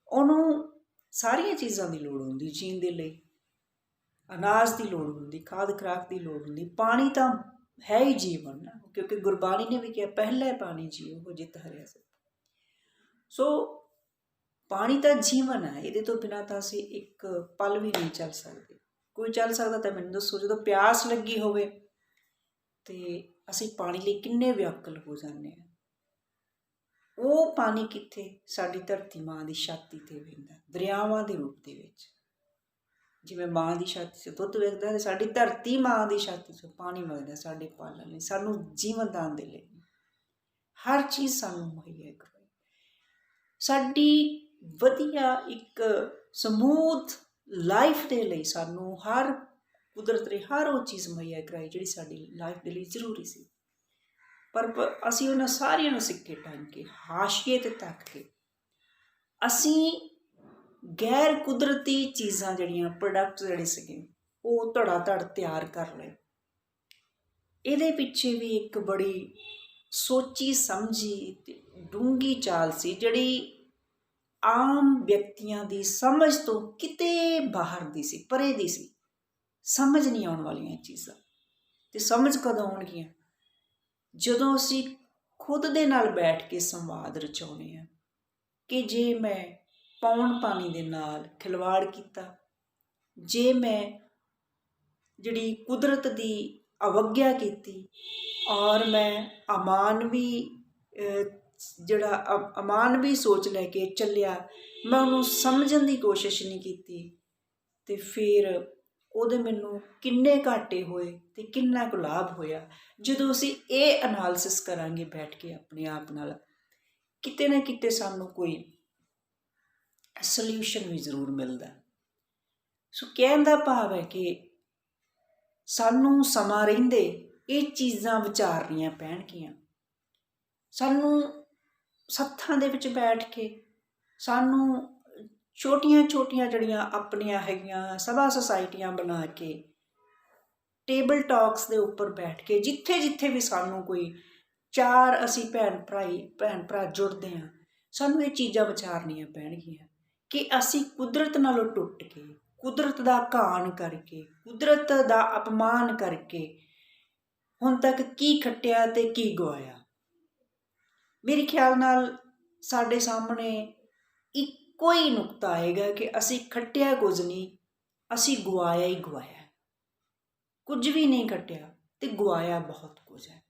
ਉਹਨੂੰ ਸਾਰੀਆਂ ਚੀਜ਼ਾਂ ਦੀ ਲੋੜ ਹੁੰਦੀ ਜੀਣ ਦੇ ਲਈ। ਅਨਾਜ ਦੀ ਲੋੜ ਹੁੰਦੀ, ਖਾਦ ਖੁਰਾਕ ਦੀ ਲੋੜ ਹੁੰਦੀ, ਪਾਣੀ ਤਾਂ ਹੈ ਹੀ ਜੀਵਨ ਨਾ, ਕਿਉਂਕਿ ਗੁਰਬਾਣੀ ਨੇ ਵੀ ਕਿਹਾ ਪਹਿਲਾ ਪਾਣੀ ਜੀਓ ਉਹ ਜਿਤ ਹਰਿਆ ਸਭ। ਸੋ ਪਾਣੀ ਤਾਂ ਜੀਵਨ ਹੈ, ਇਹਦੇ ਤੋਂ ਬਿਨਾਂ ਤਾਂ ਅਸੀਂ ਇੱਕ ਪਲ ਵੀ ਨਹੀਂ ਚੱਲ ਸਕਦੇ। ਕੋਈ ਚੱਲ ਸਕਦਾ ਤਾਂ ਮੈਨੂੰ ਦੱਸੋ। ਜਦੋਂ ਪਿਆਸ ਲੱਗੀ ਹੋਵੇ ਅਤੇ ਅਸੀਂ ਪਾਣੀ ਲਈ ਕਿੰਨੇ ਵਿਆਕੁਲ ਹੋ ਜਾਂਦੇ ਹਾਂ। ਉਹ ਪਾਣੀ ਕਿੱਥੇ? ਸਾਡੀ ਧਰਤੀ ਮਾਂ ਦੀ ਛਾਤੀ 'ਤੇ ਵਹਿੰਦਾ, ਦਰਿਆਵਾਂ ਦੇ ਰੂਪ ਦੇ ਵਿੱਚ। ਜਿਵੇਂ ਮਾਂ ਦੀ ਛਾਤੀ 'ਤੇ ਦੁੱਧ ਵਗਦਾ, ਸਾਡੀ ਧਰਤੀ ਮਾਂ ਦੀ ਛਾਤੀ 'ਚੋਂ ਪਾਣੀ ਵਗਦਾ ਸਾਡੇ ਪਾਲਣ ਲਈ, ਸਾਨੂੰ ਜੀਵਨ ਦਾਨ ਦੇ ਲਈ। ਹਰ ਚੀਜ਼ ਸਾਨੂੰ ਮੁਹੱਈਆ ਕਰਵਾਈ, ਸਾਡੀ ਵਧੀਆ ਇੱਕ ਸਮੂਥ ਲਾਈਫ ਦੇ ਲਈ ਸਾਨੂੰ ਹਰ ਕੁਦਰਤ ਨੇ ਹਰ ਉਹ ਚੀਜ਼ ਮੁਹੱਈਆ ਕਰਾਈ ਜਿਹੜੀ ਸਾਡੀ ਲਾਈਫ ਦੇ ਲਈ ਜ਼ਰੂਰੀ ਸੀ। ਪਰ ਅਸੀਂ ਉਹਨਾਂ ਸਾਰਿਆਂ ਨੂੰ ਸਿੱਕੇ ਟੰਗ ਕੇ, ਹਾਸ਼ੀਏ 'ਤੇ ਤੱਕ ਕੇ, ਅਸੀਂ ਗੈਰ ਕੁਦਰਤੀ ਚੀਜ਼ਾਂ ਜਿਹੜੀਆਂ ਪ੍ਰੋਡਕਟ ਜਿਹੜੇ ਸੀਗੇ ਉਹ ਧੜਾ ਧੜ ਤਿਆਰ ਕਰ ਲਏ। ਇਹਦੇ ਪਿੱਛੇ ਵੀ ਇੱਕ ਬੜੀ ਸੋਚੀ ਸਮਝੀ ਅਤੇ ਡੂੰਘੀ ਚਾਲ ਸੀ ਜਿਹੜੀ ਆਮ ਵਿਅਕਤੀਆਂ ਦੀ ਸਮਝ ਤੋਂ ਕਿਤੇ ਬਾਹਰ ਦੀ ਸੀ, ਪਰੇ ਦੀ ਸੀ। ਸਮਝ ਨਹੀਂ ਆਉਣ ਵਾਲੀਆਂ ਇਹ ਚੀਜ਼ਾਂ। ਅਤੇ ਸਮਝ ਕਦੋਂ ਆਉਣਗੀਆਂ? ਜਦੋਂ ਅਸੀਂ ਖੁਦ ਦੇ ਨਾਲ ਬੈਠ ਕੇ ਸੰਵਾਦ ਰਚਾਉਂਦੇ ਹਾਂ ਕਿ ਜੇ ਮੈਂ ਪੌਣ ਪਾਣੀ ਦੇ ਨਾਲ ਖਿਲਵਾੜ ਕੀਤਾ, ਜੇ ਮੈਂ ਜਿਹੜੀ ਕੁਦਰਤ ਦੀ ਅਵੱਗਿਆ ਕੀਤੀ ਔਰ ਮੈਂ ਅਮਾਨਵੀ ਸੋਚ ਲੈ ਕੇ ਚੱਲਿਆ, ਮੈਂ ਉਹਨੂੰ ਸਮਝਣ ਦੀ ਕੋਸ਼ਿਸ਼ ਨਹੀਂ ਕੀਤੀ, ਅਤੇ ਫਿਰ ਉਹਦੇ ਮੈਨੂੰ ਕਿੰਨੇ ਘਾਟੇ ਹੋਏ ਅਤੇ ਕਿੰਨਾ ਕੁ ਲਾਭ ਹੋਇਆ। ਜਦੋਂ ਅਸੀਂ ਇਹ ਅਨਾਲਿਸਿਸ ਕਰਾਂਗੇ ਬੈਠ ਕੇ ਆਪਣੇ ਆਪ ਨਾਲ, ਕਿਤੇ ਨਾ ਕਿਤੇ ਸਾਨੂੰ ਕੋਈ ਸਲਿਊਸ਼ਨ ਵੀ ਜ਼ਰੂਰ ਮਿਲਦਾ। ਸੋ ਕਹਿਣ ਦਾ ਭਾਵ ਹੈ ਕਿ ਸਾਨੂੰ ਸਮਾਂ ਰਹਿੰਦੇ ਇਹ ਚੀਜ਼ਾਂ ਵਿਚਾਰਨੀਆਂ ਪੈਣਗੀਆਂ। ਸਾਨੂੰ ਸੱਥਾਂ ਦੇ ਵਿੱਚ ਬੈਠ ਕੇ, ਸਾਨੂੰ ਛੋਟੀਆਂ ਛੋਟੀਆਂ ਜਿਹੜੀਆਂ ਆਪਣੀਆਂ ਹੈਗੀਆਂ ਸਭਾ ਸੁਸਾਇਟੀਆਂ ਬਣਾ ਕੇ, ਟੇਬਲ ਟਾਕਸ ਦੇ ਉੱਪਰ ਬੈਠ ਕੇ, ਜਿੱਥੇ ਜਿੱਥੇ ਵੀ ਸਾਨੂੰ ਕੋਈ ਚਾਰ ਅਸੀਂ ਭੈਣ ਭਰਾ ਜੁੜਦੇ ਹਾਂ, ਸਾਨੂੰ ਇਹ ਚੀਜ਼ਾਂ ਵਿਚਾਰਨੀਆਂ ਪੈਣਗੀਆਂ ਕਿ ਅਸੀਂ ਕੁਦਰਤ ਨਾਲੋਂ ਟੁੱਟ ਕੇ, ਕੁਦਰਤ ਦਾ ਘਾਣ ਕਰਕੇ, ਕੁਦਰਤ ਦਾ ਅਪਮਾਨ ਕਰਕੇ ਹੁਣ ਤੱਕ ਕੀ ਖੱਟਿਆ ਅਤੇ ਕੀ ਗਵਾਇਆ। ਮੇਰੇ ਖਿਆਲ ਨਾਲ ਸਾਡੇ ਸਾਹਮਣੇ ਇੱਕੋ ਹੀ ਨੁਕਤਾ ਆਏਗਾ ਕਿ ਅਸੀਂ ਖੱਟਿਆ ਕੁਝ ਨਹੀਂ, ਅਸੀਂ ਗਵਾਇਆ ਹੀ ਗਵਾਇਆ। ਕੁਝ ਵੀ ਨਹੀਂ ਖੱਟਿਆ ਅਤੇ ਗਵਾਇਆ ਬਹੁਤ ਕੁਝ ਹੈ।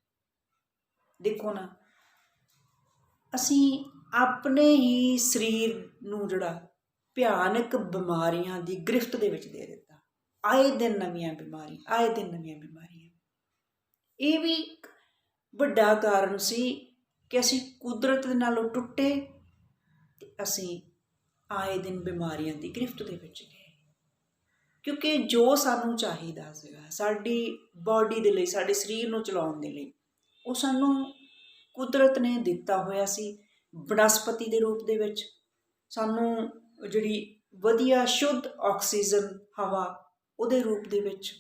ਦੇਖੋ ਨਾ, ਅਸੀਂ ਆਪਣੇ ਹੀ ਸਰੀਰ ਨੂੰ ਜਿਹੜਾ ਭਿਆਨਕ ਬਿਮਾਰੀਆਂ ਦੀ ਗ੍ਰਿਫਤ ਦੇ ਵਿੱਚ ਦੇ ਦਿੱਤਾ। ਆਏ ਦਿਨ ਨਵੀਆਂ ਬਿਮਾਰੀਆਂ। ਇਹ ਵੀ ਇੱਕ ਵੱਡਾ ਕਾਰਨ ਸੀ ਕਿ ਅਸੀਂ ਕੁਦਰਤ ਦੇ ਨਾਲੋਂ ਟੁੱਟੇ ਅਤੇ ਅਸੀਂ ਆਏ ਦਿਨ ਬਿਮਾਰੀਆਂ ਦੀ ਗ੍ਰਿਫਤ ਦੇ ਵਿੱਚ ਗਏ। ਕਿਉਂਕਿ ਜੋ ਸਾਨੂੰ ਚਾਹੀਦਾ ਸੀਗਾ ਸਾਡੀ ਬਾਡੀ ਦੇ ਲਈ, ਸਾਡੇ ਸਰੀਰ ਨੂੰ ਚਲਾਉਣ ਦੇ ਲਈ, ਉਹ ਸਾਨੂੰ ਕੁਦਰਤ ਨੇ ਦਿੱਤਾ ਹੋਇਆ ਸੀ ਬਨਸਪਤੀ ਦੇ ਰੂਪ ਦੇ ਵਿੱਚ। ਸਾਨੂੰ ਜਿਹੜੀ ਵਧੀਆ ਸ਼ੁੱਧ ਆਕਸੀਜਨ ਹਵਾ ਉਹਦੇ ਰੂਪ ਦੇ ਵਿੱਚ,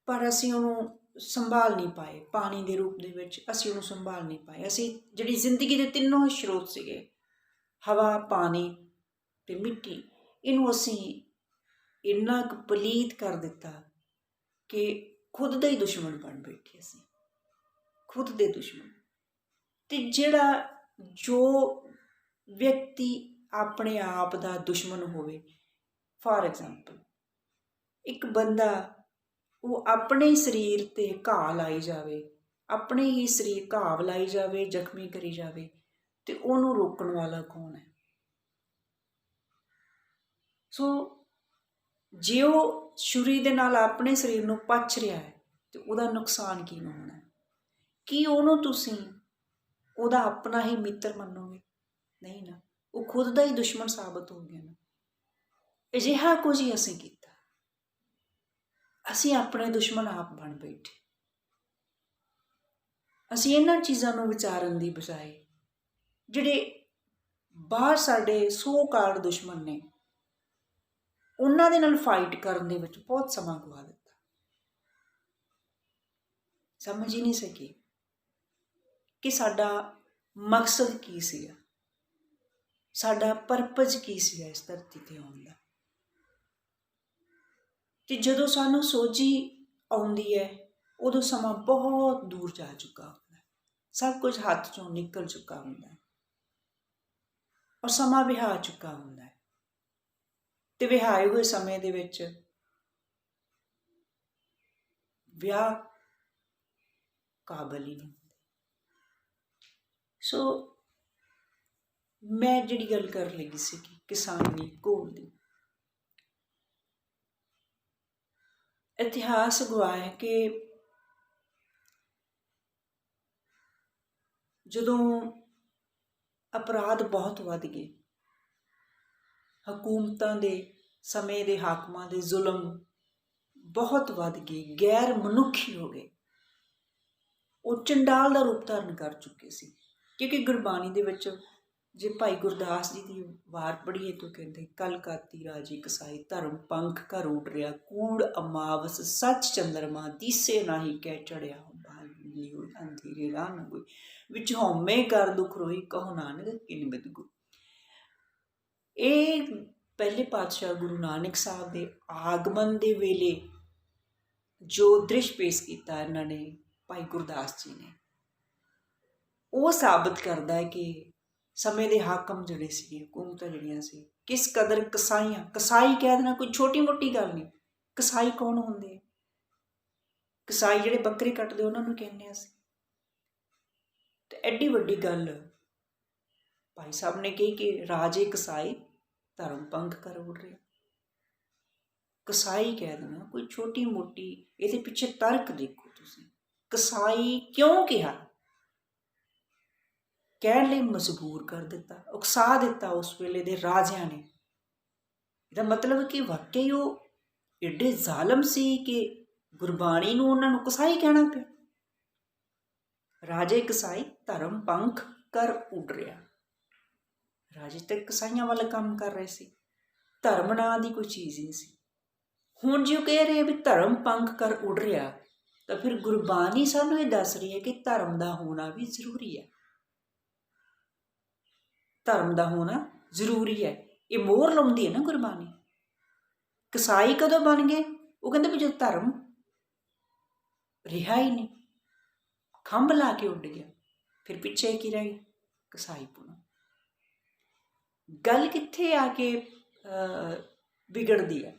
ਪਰ ਅਸੀਂ ਉਹਨੂੰ ਸੰਭਾਲ ਨਹੀਂ ਪਾਏ। ਪਾਣੀ ਦੇ ਰੂਪ ਦੇ ਵਿੱਚ ਅਸੀਂ ਉਹਨੂੰ ਸੰਭਾਲ ਨਹੀਂ ਪਾਏ। ਅਸੀਂ ਜਿਹੜੀ ਜ਼ਿੰਦਗੀ ਦੇ ਤਿੰਨੋਂ ਸਰੋਤ ਸੀਗੇ, ਹਵਾ, ਪਾਣੀ ਅਤੇ ਮਿੱਟੀ, ਇਹਨੂੰ ਅਸੀਂ ਇੰਨਾ ਕੁ ਪਲੀਤ ਕਰ ਦਿੱਤਾ ਕਿ ਖੁਦ ਦਾ ਹੀ ਦੁਸ਼ਮਣ ਬਣ ਬੈਠੇ ਅਸੀਂ, ਖੁਦ ਦੇ ਦੁਸ਼ਮਣ। ਅਤੇ ਜੋ ਵਿਅਕਤੀ ਆਪਣੇ ਆਪ ਦਾ ਦੁਸ਼ਮਣ ਹੋਵੇ, ਫਾਰ ਐਗਜ਼ਾਮਪਲ ਇੱਕ ਬੰਦਾ, ਉਹ ਆਪਣੇ ਸਰੀਰ 'ਤੇ ਘਾਹ ਲਾਈ ਜਾਵੇ, ਆਪਣੇ ਹੀ ਸਰੀਰ ਘਾਵ ਲਾਈ ਜਾਵੇ, ਜ਼ਖਮੀ ਕਰੀ ਜਾਵੇ, ਅਤੇ ਉਹਨੂੰ ਰੋਕਣ ਵਾਲਾ ਕੌਣ ਹੈ? ਸੋ ਜੇ ਉਹ ਛੁਰੀ ਦੇ ਨਾਲ ਆਪਣੇ ਸਰੀਰ ਨੂੰ ਪੱਛ ਰਿਹਾ ਹੈ ਅਤੇ ਉਹਦਾ ਨੁਕਸਾਨ ਕਿਹਨੂੰ ਹੋਣਾ? ਕੀ ਉਹਨੂੰ ਤੁਸੀਂ ਉਹਦਾ ਆਪਣਾ ਹੀ ਮਿੱਤਰ ਮੰਨੋਗੇ? ਨਹੀਂ ਨਾ, ਉਹ ਖੁਦ ਦਾ ਹੀ ਦੁਸ਼ਮਣ ਸਾਬਤ ਹੋ ਗਿਆ ਨਾ। ਅਜਿਹਾ ਕੁਝ ਹੀ ਅਸੀਂ ਕੀਤਾ, ਅਸੀਂ ਆਪਣੇ ਦੁਸ਼ਮਣ ਆਪ ਬਣ ਬੈਠੇ। ਅਸੀਂ ਇਹਨਾਂ ਚੀਜ਼ਾਂ ਨੂੰ ਵਿਚਾਰਨ ਦੀ ਬਜਾਏ ਜਿਹੜੇ ਬਾਹਰ ਸਾਡੇ ਸੋ ਕਾਲਡ ਦੁਸ਼ਮਣ ਨੇ, ਉਹਨਾਂ ਦੇ ਨਾਲ ਫਾਈਟ ਕਰਨ ਦੇ ਵਿੱਚ ਬਹੁਤ ਸਮਾਂ ਗਵਾ ਦਿੱਤਾ। ਸਮਝ ਹੀ ਨਹੀਂ ਸਕੇ ਕਿ ਸਾਡਾ ਮਕਸਦ ਕੀ ਸੀਗਾ, ਸਾਡਾ ਪਰਪਸ ਕੀ ਸੀਗਾ ਇਸ ਧਰਤੀ 'ਤੇ ਆਉਣ ਦਾ। ਅਤੇ ਜਦੋਂ ਸਾਨੂੰ ਸੋਝੀ ਆਉਂਦੀ ਹੈ, ਉਦੋਂ ਸਮਾਂ ਬਹੁਤ ਦੂਰ ਜਾ ਚੁੱਕਾ ਹੁੰਦਾ, ਸਭ ਕੁਝ ਹੱਥ 'ਚੋਂ ਨਿਕਲ ਚੁੱਕਾ ਹੁੰਦਾ ਔਰ ਸਮਾਂ ਵਿਹਾ ਚੁੱਕਾ ਹੁੰਦਾ ਹੈ। ਅਤੇ ਵਿਹਾਏ ਹੋਏ ਸਮੇਂ ਦੇ ਵਿੱਚ ਵਿਆਹ ਕਾਬਲ ਹੀ ਨਹੀਂ ਹੁੰਦੇ। ਸੋ ਮੈਂ ਜਿਹੜੀ ਗੱਲ ਕਰ ਲੱਗੀ ਸੀ ਕਿ ਕਿਸਾਨੀ ਘੋਲ ਦੀ, ਇਤਿਹਾਸ ਗਵਾਹ ਹੈ ਕਿ ਜਦੋਂ ਅਪਰਾਧ ਬਹੁਤ ਵੱਧ ਗਏ, ਹਕੂਮਤਾਂ ਦੇ ਸਮੇਂ ਦੇ ਹਾਕਮਾਂ ਦੇ ਜ਼ੁਲਮ ਬਹੁਤ ਵੱਧ ਗਏ, ਗੈਰ ਮਨੁੱਖੀ ਹੋ ਗਏ, ਉਹ ਚੰਡਾਲ ਦਾ ਰੂਪ ਧਾਰਨ ਕਰ ਚੁੱਕੇ ਸੀ। ਕਿਉਂਕਿ ਗੁਰਬਾਣੀ ਦੇ ਵਿੱਚ ਜੇ ਭਾਈ ਗੁਰਦਾਸ ਜੀ ਦੀ ਵਾਰ ਪੜ੍ਹੀਏ ਤਾਂ ਕਹਿੰਦੇ, ਕਲ ਕਾਤੀ ਰਾਜੀ ਕਸਾਈ ਧਰਮ ਪੰਖ ਘਰ ਉੱਡ ਰਿਹਾ, ਕੂੜ ਅਮਾਵਸ ਸੱਚ ਚੰਦਰਮਾ ਦੀਸੇ ਨਾਹੀ ਕਹਿ ਚੜਿਆ ਅੰਧੇਰੇ ਰਾਹ ਨ ਕੋਈ, ਵਿੱਚ ਹਉਮੈ ਕਰ ਦੁਖ ਰੋਈ ਕਹੋ ਨਾਨਕ ਕਿਨ ਬਿਦ ਗੁਰ। ਇਹ ਪਹਿਲੇ ਪਾਤਸ਼ਾਹ ਗੁਰੂ ਨਾਨਕ ਸਾਹਿਬ ਦੇ ਆਗਮਨ ਦੇ ਵੇਲੇ ਜੋ ਦ੍ਰਿਸ਼ ਪੇਸ਼ ਕੀਤਾ ਇਹਨਾਂ ਨੇ ਭਾਈ ਗੁਰਦਾਸ ਜੀ ਨੇ, ਉਹ ਸਾਬਤ ਕਰਦਾ ਹੈ ਕਿ ਸਮੇਂ ਦੇ ਹਾਕਮ ਜਿਹੜੇ ਸੀ, ਹਕੂਮਤਾਂ ਜਿਹੜੀਆਂ ਸੀ, ਕਿਸ ਕਦਰ ਕਸਾਈਆਂ, ਕਸਾਈ ਕਹਿ ਦੇਣਾ ਕੋਈ ਛੋਟੀ ਮੋਟੀ ਗੱਲ ਨਹੀਂ। ਕਸਾਈ ਕੌਣ ਹੁੰਦੇ? ਕਸਾਈ ਜਿਹੜੇ ਬੱਕਰੇ ਕੱਟਦੇ ਉਹਨਾਂ ਨੂੰ ਕਹਿੰਦੇ ਹਾਂ ਅਸੀਂ। ਤੇ ਐਡੀ ਵੱਡੀ ਗੱਲ ਭਾਈ ਸਾਹਿਬ ਨੇ ਕਹੀ ਕਿ ਰਾਜੇ ਕਸਾਈ ਧਰਮ ਪੰਖ ਕਰ ਉੱਡ ਰਿਹਾ। ਕਸਾਈ ਕਹਿ ਦੇਣਾ ਕੋਈ ਛੋਟੀ ਮੋਟੀ, ਇਹਦੇ ਪਿੱਛੇ ਤਰਕ ਦੇਖੋ ਤੁਸੀਂ, ਕਸਾਈ ਕਿਉਂ ਕਿਹਾ? ਕਹਿਣ ਲਈ ਮਜਬੂਰ ਕਰ ਦਿੱਤਾ, ਉਕਸਾ ਦਿੱਤਾ ਉਸ ਵੇਲੇ ਦੇ ਰਾਜਿਆਂ ਨੇ। ਇਹਦਾ ਮਤਲਬ ਕਿ ਵਾਕਈ ਉਹ ਏਡੇ ਜ਼ਾਲਮ ਸੀ ਕਿ ਗੁਰਬਾਣੀ ਨੂੰ ਉਹਨਾਂ ਨੂੰ ਕਸਾਈ ਕਹਿਣਾ ਪਿਆ। ਰਾਜੇ ਕਸਾਈ ਧਰਮ ਪੰਖ ਕਰ ਉੱਡ ਰਿਹਾ। ਰਾਜੇ ਤੇ ਕਸਾਈਆਂ ਵਾਲਾ ਕੰਮ ਕਰ ਰਹੇ ਸੀ, ਧਰਮ ਨਾਂ ਦੀ ਕੋਈ ਚੀਜ਼ ਨਹੀਂ ਸੀ। ਹੁਣ ਜੇ ਉਹ ਕਹਿ ਰਹੇ ਵੀ ਧਰਮ ਪੰਖ ਕਰ ਉੱਡ ਰਿਹਾ, ਤਾਂ ਫਿਰ ਗੁਰਬਾਣੀ ਸਾਨੂੰ ਇਹ ਦੱਸ ਰਹੀ ਹੈ ਕਿ ਧਰਮ ਦਾ ਹੋਣਾ ਵੀ ਜ਼ਰੂਰੀ ਹੈ। ਧਰਮ ਦਾ ਹੋਣਾ ਜ਼ਰੂਰੀ ਹੈ, ਇਹ ਮੋਹਰ ਲਾਉਂਦੀ ਹੈ ਨਾ ਗੁਰਬਾਣੀ। ਕਸਾਈ ਕਦੋਂ ਬਣ ਗਏ? ਉਹ ਕਹਿੰਦੇ ਵੀ ਜਦੋਂ ਧਰਮ ਰਿਹਾ ਹੀ ਨਹੀਂ, ਖੰਭ ਲਾ ਕੇ ਉੱਡ ਗਿਆ, ਫਿਰ ਪਿੱਛੇ ਕੀ ਰਹਿ ਗਿਆ? ਕਸਾਈ ਪੁਣਾ। ਗੱਲ ਕਿੱਥੇ ਆ ਕੇ ਵਿਗੜਦੀ ਹੈ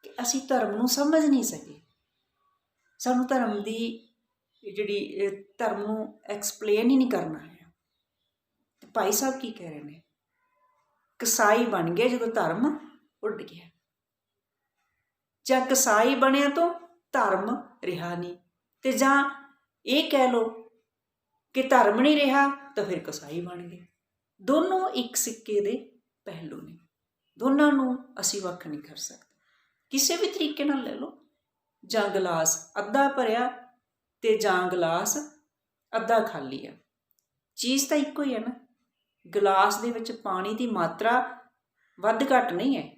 ਕਿ ਅਸੀਂ ਧਰਮ ਨੂੰ ਸਮਝ ਨਹੀਂ ਸਕੇ। ਸਾਨੂੰ ਧਰਮ ਦੀ ਜਿਹੜੀ ਧਰਮ ਨੂੰ ਐਕਸਪਲੇਨ ਹੀ ਨਹੀਂ ਕਰਨਾ ਹੈ। ਤੇ ਭਾਈ ਸਾਹਿਬ ਕੀ ਕਹਿ ਰਹੇ ਨੇ? ਕਸਾਈ ਬਣ ਗਏ ਜਦੋਂ ਧਰਮ ਉੱਡ ਗਿਆ, ਜਾਂ ਕਸਾਈ ਬਣਿਆ ਤੋਂ ਧਰਮ ਰਿਹਾ ਨਹੀਂ, ਤੇ ਜਾਂ ਇਹ ਕਹਿ ਲਓ ਕਿ ਧਰਮ ਨਹੀਂ ਰਿਹਾ ਤਾਂ ਫਿਰ ਕਸਾਈ ਬਣ ਗਏ। ਦੋਨੋਂ ਇੱਕ ਸਿੱਕੇ ਦੇ ਪਹਿਲੂ ਨੇ, ਦੋਨਾਂ ਨੂੰ ਅਸੀਂ ਵੱਖ ਨਹੀਂ ਕਰ ਸਕਦੇ। ਕਿਸੇ ਵੀ ਤਰੀਕੇ ਨਾਲ ਲੈ ਲਓ, ਜਾਂ ਗਲਾਸ ਅੱਧਾ ਭਰਿਆ ਤੇ ਜਾਂ ਗਲਾਸ ਅੱਧਾ ਖਾਲੀ ਆ, ਚੀਜ਼ ਤਾਂ ਇੱਕੋ ਹੀ ਹੈ ਨਾ। ਗਲਾਸ ਦੇ ਵਿੱਚ ਪਾਣੀ ਦੀ ਮਾਤਰਾ ਵੱਧ ਘੱਟ ਨਹੀਂ ਹੈ,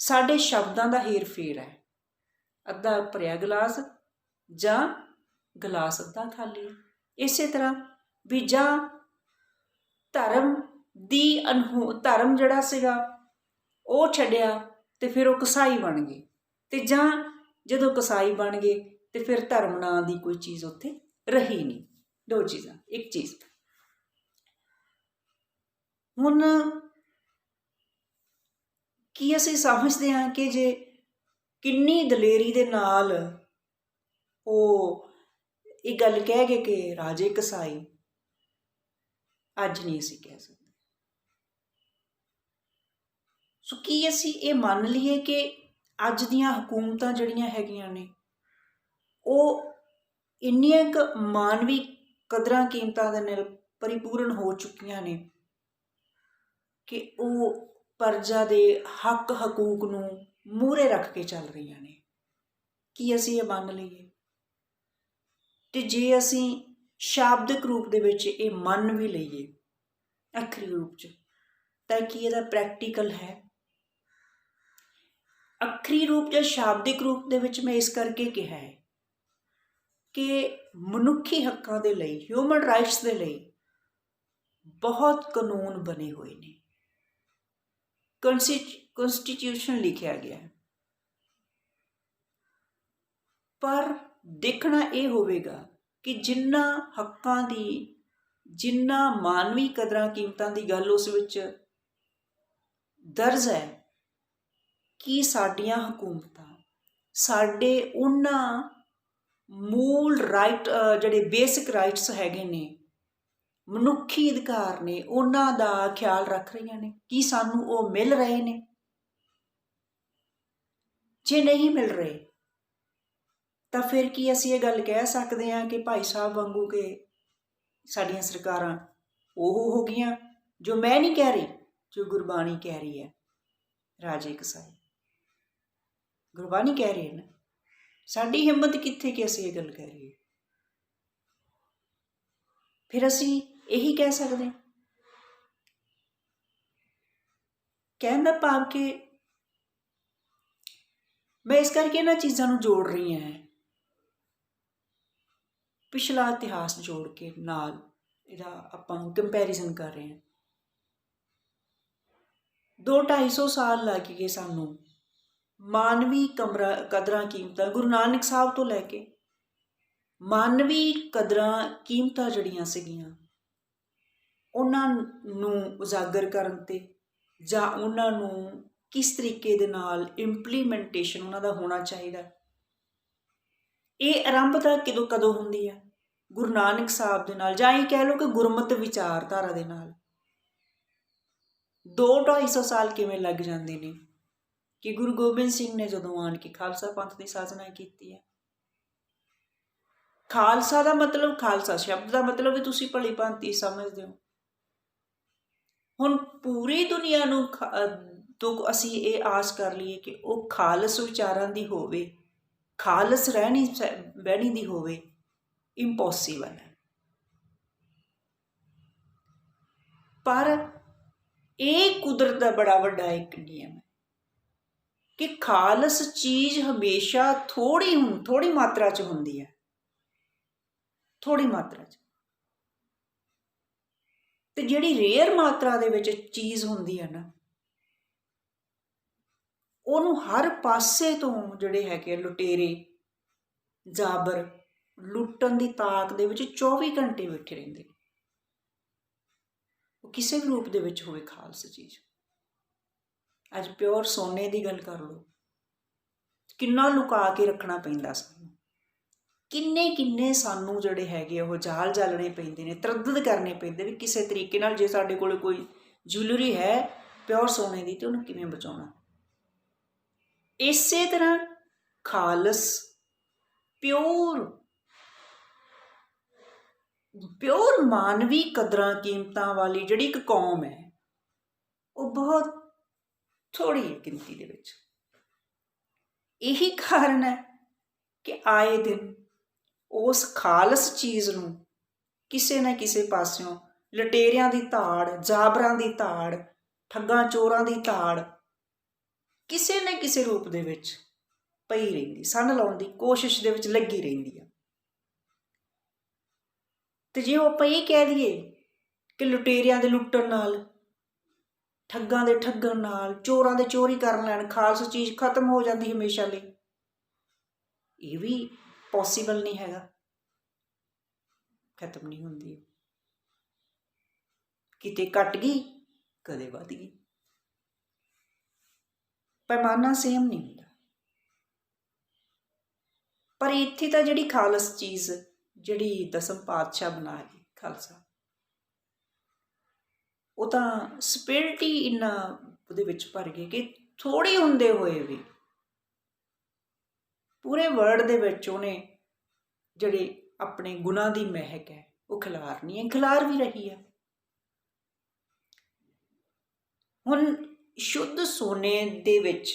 ਸਾਡੇ ਸ਼ਬਦਾਂ ਦਾ ਹੇਰ ਫੇਰ ਹੈ। ਅੱਧਾ ਭਰਿਆ ਗਲਾਸ ਜਾਂ ਗਲਾਸ ਅੱਧਾ ਖਾਲੀ। ਇਸੇ ਤਰ੍ਹਾਂ ਵੀ ਜਾਂ ਧਰਮ ਦੀ ਧਰਮ ਜਿਹੜਾ ਸੀਗਾ ਉਹ ਛੱਡਿਆ ਤੇ ਫਿਰ ਉਹ ਕਸਾਈ ਬਣ ਗਏ, ਤੇ ਜਾਂ ਜਦੋਂ ਕਸਾਈ ਬਣ ਗਏ ਤੇ ਫਿਰ ਧਰਮ ਨਾਂ ਦੀ ਕੋਈ ਚੀਜ਼ ਉੱਥੇ ਰਹੀ ਨਹੀਂ। ਦੋ ਚੀਜ਼ਾਂ ਇੱਕ ਚੀਜ਼। ਹੁਣ ਕੀ ਅਸੀਂ ਸਮਝਦੇ ਹਾਂ ਕਿ ਜੇ ਕਿੰਨੀ ਦਲੇਰੀ ਦੇ ਨਾਲ ਉਹ ਇਹ ਗੱਲ ਕਹਿ ਗਏ ਕਿ ਰਾਜੇ ਕਸਾਈ, ਅੱਜ ਨਹੀਂ ਅਸੀਂ ਕਹਿ ਸਕਦੇ। ਸੋ ਕੀ ਅਸੀਂ ਇਹ ਮੰਨ ਲਈਏ ਕਿ ਅੱਜ ਦੀਆਂ ਹਕੂਮਤਾਂ ਜਿਹੜੀਆਂ ਹੈਗੀਆਂ ਨੇ ਉਹ ਇੰਨੀਆਂ ਕੁ ਮਾਨਵੀ ਕਦਰਾਂ ਕੀਮਤਾਂ ਦੇ ਨਾਲ ਪਰਿਪੂਰਨ ਹੋ ਚੁੱਕੀਆਂ ਨੇ ਕਿ ਉਹ ਪਰਜਾ ਦੇ ਹੱਕ ਹਕੂਕ ਨੂੰ ਮੂਹਰੇ ਰੱਖ ਕੇ ਚੱਲ ਰਹੀਆਂ ਨੇ? ਕੀ ਅਸੀਂ ਇਹ ਮੰਨ ਲਈਏ? ਤੇ ਜੇ ਅਸੀਂ ਸ਼ਾਬਦਿਕ ਰੂਪ ਦੇ ਵਿੱਚ ਇਹ ਮੰਨ ਵੀ ਲਈਏ ਅੱਖਰੀ ਰੂਪ 'ਚ, ਤਾਂ ਕੀ ਇਹਦਾ ਪ੍ਰੈਕਟੀਕਲ ਹੈ? ਅੱਖਰੀ ਰੂਪ ਜਾਂ ਸ਼ਾਬਦਿਕ ਰੂਪ ਦੇ ਵਿੱਚ ਮੈਂ ਇਸ ਕਰਕੇ ਕਿਹਾ ਹੈ ਕਿ ਮਨੁੱਖੀ ਹੱਕਾਂ ਦੇ ਲਈ, ਹਿਊਮਨ ਰਾਈਟਸ ਦੇ ਲਈ ਬਹੁਤ ਕਾਨੂੰਨ ਬਣੇ ਹੋਏ ਨੇ, ਕਨਸਟੀਟਿਊਸ਼ਨ ਲਿਖਿਆ ਗਿਆ ਹੈ। ਪਰ ਦੇਖਣਾ ਇਹ ਹੋਵੇਗਾ ਕਿ ਜਿਨ੍ਹਾਂ ਹੱਕਾਂ ਦੀ, ਜਿਨ੍ਹਾਂ ਮਾਨਵੀ ਕਦਰਾਂ ਕੀਮਤਾਂ ਦੀ ਗੱਲ ਉਸ ਵਿੱਚ ਦਰਜ ਹੈ, ਕੀ ਸਾਡੀਆਂ ਹਕੂਮਤਾਂ ਸਾਡੇ ਉਹਨਾਂ ਮੂਲ ਰਾਈਟ ਜਿਹੜੇ ਬੇਸਿਕ ਰਾਈਟਸ ਹੈਗੇ ਨੇ ਮਨੁੱਖੀ ਅਧਿਕਾਰ ਨੇ ਉਹਨਾਂ ਦਾ ਖਿਆਲ ਰੱਖ ਰਹੀਆਂ ਨੇ? ਕੀ ਸਾਨੂੰ ਉਹ ਮਿਲ ਰਹੇ ਨੇ? ਜੇ ਨਹੀਂ ਮਿਲ ਰਹੇ ਤਾਂ ਫਿਰ ਕੀ ਅਸੀਂ ਇਹ ਗੱਲ ਕਹਿ ਸਕਦੇ ਹਾਂ ਕਿ ਭਾਈ ਸਾਹਿਬ ਵਾਂਗੂ ਕਿ ਸਾਡੀਆਂ ਸਰਕਾਰਾਂ ਉਹ ਹੋ ਗਈਆਂ? ਜੋ ਮੈਂ ਨਹੀਂ ਕਹਿ ਰਹੀ, ਜੋ ਗੁਰਬਾਣੀ ਕਹਿ ਰਹੀ ਹੈ, ਰਾਜੇ ਕਸਾਈ ਗੁਰਬਾਣੀ ਕਹਿ ਰਹੀ ਹੈ ਨਾ। ਸਾਡੀ ਹਿੰਮਤ ਕਿੱਥੇ ਕਿ ਅਸੀਂ ਇਹ ਗੱਲ ਕਹਿ ਰਹੀਏ? ਫਿਰ ਅਸੀਂ ਇਹੀ ਕਹਿ ਸਕਦੇ ਹਾਂ। ਕਹਿਣ ਦਾ ਭਾਵ ਕਿ ਮੈਂ ਇਸ ਕਰਕੇ ਇਹਨਾਂ ਚੀਜ਼ਾਂ ਨੂੰ ਜੋੜ ਰਹੀ ਹਾਂ, ਪਿਛਲਾ ਇਤਿਹਾਸ ਜੋੜ ਕੇ ਨਾਲ ਇਹਦਾ ਆਪਾਂ ਕੰਪੈਰੀਜ਼ਨ ਕਰ ਰਹੇ ਹਾਂ। 200-250 ਸਾਲ ਲੱਗ ਗਏ ਸਾਨੂੰ ਮਾਨਵੀ ਕਦਰਾਂ ਕੀਮਤਾਂ, ਗੁਰੂ ਨਾਨਕ ਸਾਹਿਬ ਤੋਂ ਲੈ ਕੇ ਮਾਨਵੀ ਕਦਰਾਂ ਕੀਮਤਾਂ ਜਿਹੜੀਆਂ ਸੀਗੀਆਂ ਉਹਨਾਂ ਨੂੰ ਉਜਾਗਰ ਕਰਨ 'ਤੇ, ਜਾਂ ਉਹਨਾਂ ਨੂੰ ਕਿਸ ਤਰੀਕੇ ਦੇ ਨਾਲ ਇੰਪਲੀਮੈਂਟੇਸ਼ਨ ਉਹਨਾਂ ਦਾ ਹੋਣਾ ਚਾਹੀਦਾ, ਇਹ ਆਰੰਭਤਾ ਕਦੋਂ ਹੁੰਦੀ ਹੈ? ਗੁਰੂ ਨਾਨਕ ਸਾਹਿਬ ਦੇ ਨਾਲ, ਜਾਂ ਇਹ ਕਹਿ ਲਓ ਕਿ ਗੁਰਮਤ ਵਿਚਾਰਧਾਰਾ ਦੇ ਨਾਲ। 200-250 ਸਾਲ ਕਿਵੇਂ ਲੱਗ ਜਾਂਦੇ ਨੇ ਕਿ ਗੁਰੂ ਗੋਬਿੰਦ ਸਿੰਘ ਨੇ ਜਦੋਂ ਆਣ ਕੇ ਖਾਲਸਾ ਪੰਥ ਦੀ ਸਾਜਨਾ ਕੀਤੀ ਹੈ। ਖਾਲਸਾ ਦਾ ਮਤਲਬ, ਖਾਲਸਾ ਸ਼ਬਦ ਦਾ ਮਤਲਬ ਵੀ ਤੁਸੀਂ ਭਲੀ ਭਾਂਤੀ ਸਮਝਦੇ ਹੋ। ਹੁਣ ਪੂਰੀ ਦੁਨੀਆ ਨੂੰ ਤੋਂ ਅਸੀਂ ਇਹ ਆਸ ਕਰ ਲਈਏ ਕਿ ਉਹ ਖਾਲਸ ਵਿਚਾਰਾਂ ਦੀ ਹੋਵੇ, ਖਾਲਸ ਬਹਿਣੀ ਦੀ ਹੋਵੇ, ਇੰਪੋਸੀਬਲ ਹੈ। ਪਰ ਇਹ ਕੁਦਰਤ ਦਾ ਬੜਾ ਵੱਡਾ ਇੱਕ ਨਿਯਮ ਹੈ ਕਿ ਖਾਲਸ ਚੀਜ਼ ਹਮੇਸ਼ਾ ਥੋੜੀ ਮਾਤਰਾ 'ਚ ਹੁੰਦੀ ਹੈ, ਥੋੜੀ ਮਾਤਰਾ 'ਚ। ਤੇ ਜਿਹੜੀ ਰੇਅਰ ਮਾਤਰਾ ਦੇ ਵਿੱਚ ਚੀਜ਼ ਹੁੰਦੀ ਹੈ ਨਾ, ਉਹਨੂੰ ਹਰ ਪਾਸੇ ਤੋਂ ਜਿਹੜੇ ਹੈਗੇ ਲੁਟੇਰੇ ਜਾਬਰ ਲੁੱਟਣ ਦੀ ਤਾਕ ਦੇ ਵਿੱਚ 24 ਘੰਟੇ ਬੈਠੇ ਰਹਿੰਦੇ ਨੇ। ਉਹ ਕਿਸੇ ਵੀ ਰੂਪ ਦੇ ਵਿੱਚ ਹੋਵੇ ਖਾਲਸ ਚੀਜ਼। ਅੱਜ ਪਿਓਰ ਸੋਨੇ ਦੀ ਗੱਲ ਕਰ ਲਓ, ਕਿੰਨਾ ਲੁਕਾ ਕੇ ਰੱਖਣਾ ਪੈਂਦਾ ਸਾਨੂੰ, ਕਿੰਨੇ ਸਾਨੂੰ ਜਿਹੜੇ ਹੈਗੇ ਉਹ ਜਾਲ ਜਾਲਣੇ ਪੈਂਦੇ ਨੇ, ਤਰੱਦਦ ਕਰਨੇ ਪੈਂਦੇ ਵੀ ਕਿਸੇ ਤਰੀਕੇ ਨਾਲ ਜੇ ਸਾਡੇ ਕੋਲ ਕੋਈ ਜੁਐਲਰੀ ਹੈ ਪਿਓਰ ਸੋਨੇ ਦੀ ਤੇ ਉਹਨੂੰ ਕਿਵੇਂ ਬਚਾਉਣਾ। ਇਸੇ ਤਰ੍ਹਾਂ ਖਾਲਸ ਪਿਓਰ ਮਾਨਵੀ ਕਦਰਾਂ ਕੀਮਤਾਂ ਵਾਲੀ ਜਿਹੜੀ ਇੱਕ ਕੌਮ ਹੈ, ਉਹ ਬਹੁਤ ਥੋੜ੍ਹੀ ਹੈ ਗਿਣਤੀ ਦੇ ਵਿੱਚ। ਇਹੀ ਕਾਰਨ ਹੈ ਕਿ ਆਏ ਦਿਨ ਉਸ ਖਾਲਸ ਚੀਜ਼ ਨੂੰ ਕਿਸੇ ਨਾ ਕਿਸੇ ਪਾਸਿਓਂ ਲਟੇਰਿਆਂ ਦੀ ਧਾੜ, ਜਾਬਰਾਂ ਦੀ ਧਾੜ, ਠੱਗਾਂ ਚੋਰਾਂ ਦੀ ਧਾੜ ਕਿਸੇ ਨਾ ਕਿਸੇ ਰੂਪ ਦੇ ਵਿੱਚ ਪਈ ਰਹਿੰਦੀ, ਸੰਨ ਲਾਉਣ ਦੀ ਕੋਸ਼ਿਸ਼ ਦੇ ਵਿੱਚ ਲੱਗੀ ਰਹਿੰਦੀ ਆ। ਤੇ ਜੇ ਉਹ ਆਪਾਂ ਇਹ ਕਹਿ ਦਈਏ ਕਿ ਲੁਟੇਰਿਆਂ ਦੇ ਲੁੱਟਣ ਨਾਲ, ਠੱਗਾਂ ਦੇ ਠੱਗਣ ਨਾਲ, ਚੋਰਾਂ ਦੇ ਚੋਰੀ ਕਰਨ ਲੈਣ ਖਾਲਸ ਚੀਜ਼ ਖਤਮ ਹੋ ਜਾਂਦੀ ਹਮੇਸ਼ਾ ਲਈ, ਇਹ ਵੀ ਪੋਸੀਬਲ ਨਹੀਂ ਹੈਗਾ। ਖਤਮ ਨਹੀਂ ਹੁੰਦੀ, ਕਿਤੇ ਘਟ ਗਈ ਕਦੇ ਵੱਧ ਗਈ, ਪੈਮਾਨਾ ਸੇਮ ਨਹੀਂ ਹੁੰਦਾ। ਪਰ ਇੱਥੇ ਤਾਂ ਜਿਹੜੀ ਖਾਲਸ ਚੀਜ਼, ਜਿਹੜੀ ਦਸਮ ਪਾਤਸ਼ਾਹ ਬਣਾ ਗਏ ਖਾਲਸਾ, ਉਹ ਤਾਂ ਸਪਿਰਿਟੀ ਇੰਨਾ ਉਹਦੇ ਵਿੱਚ ਭਰ ਗਏ ਕਿ ਥੋੜ੍ਹੀ ਹੁੰਦੇ ਹੋਏ ਵੀ ਪੂਰੇ ਵਰਲਡ ਦੇ ਵਿੱਚ ਉਹਨੇ ਜਿਹੜੇ ਆਪਣੇ ਗੁਣਾਂ ਦੀ ਮਹਿਕ ਹੈ ਉਹ ਖਿਲਾਰਨੀ ਹੈ, ਖਿਲਾਰ ਵੀ ਰਹੀ ਹੈ। ਹੁਣ ਸ਼ੁੱਧ ਸੋਨੇ ਦੇ ਵਿੱਚ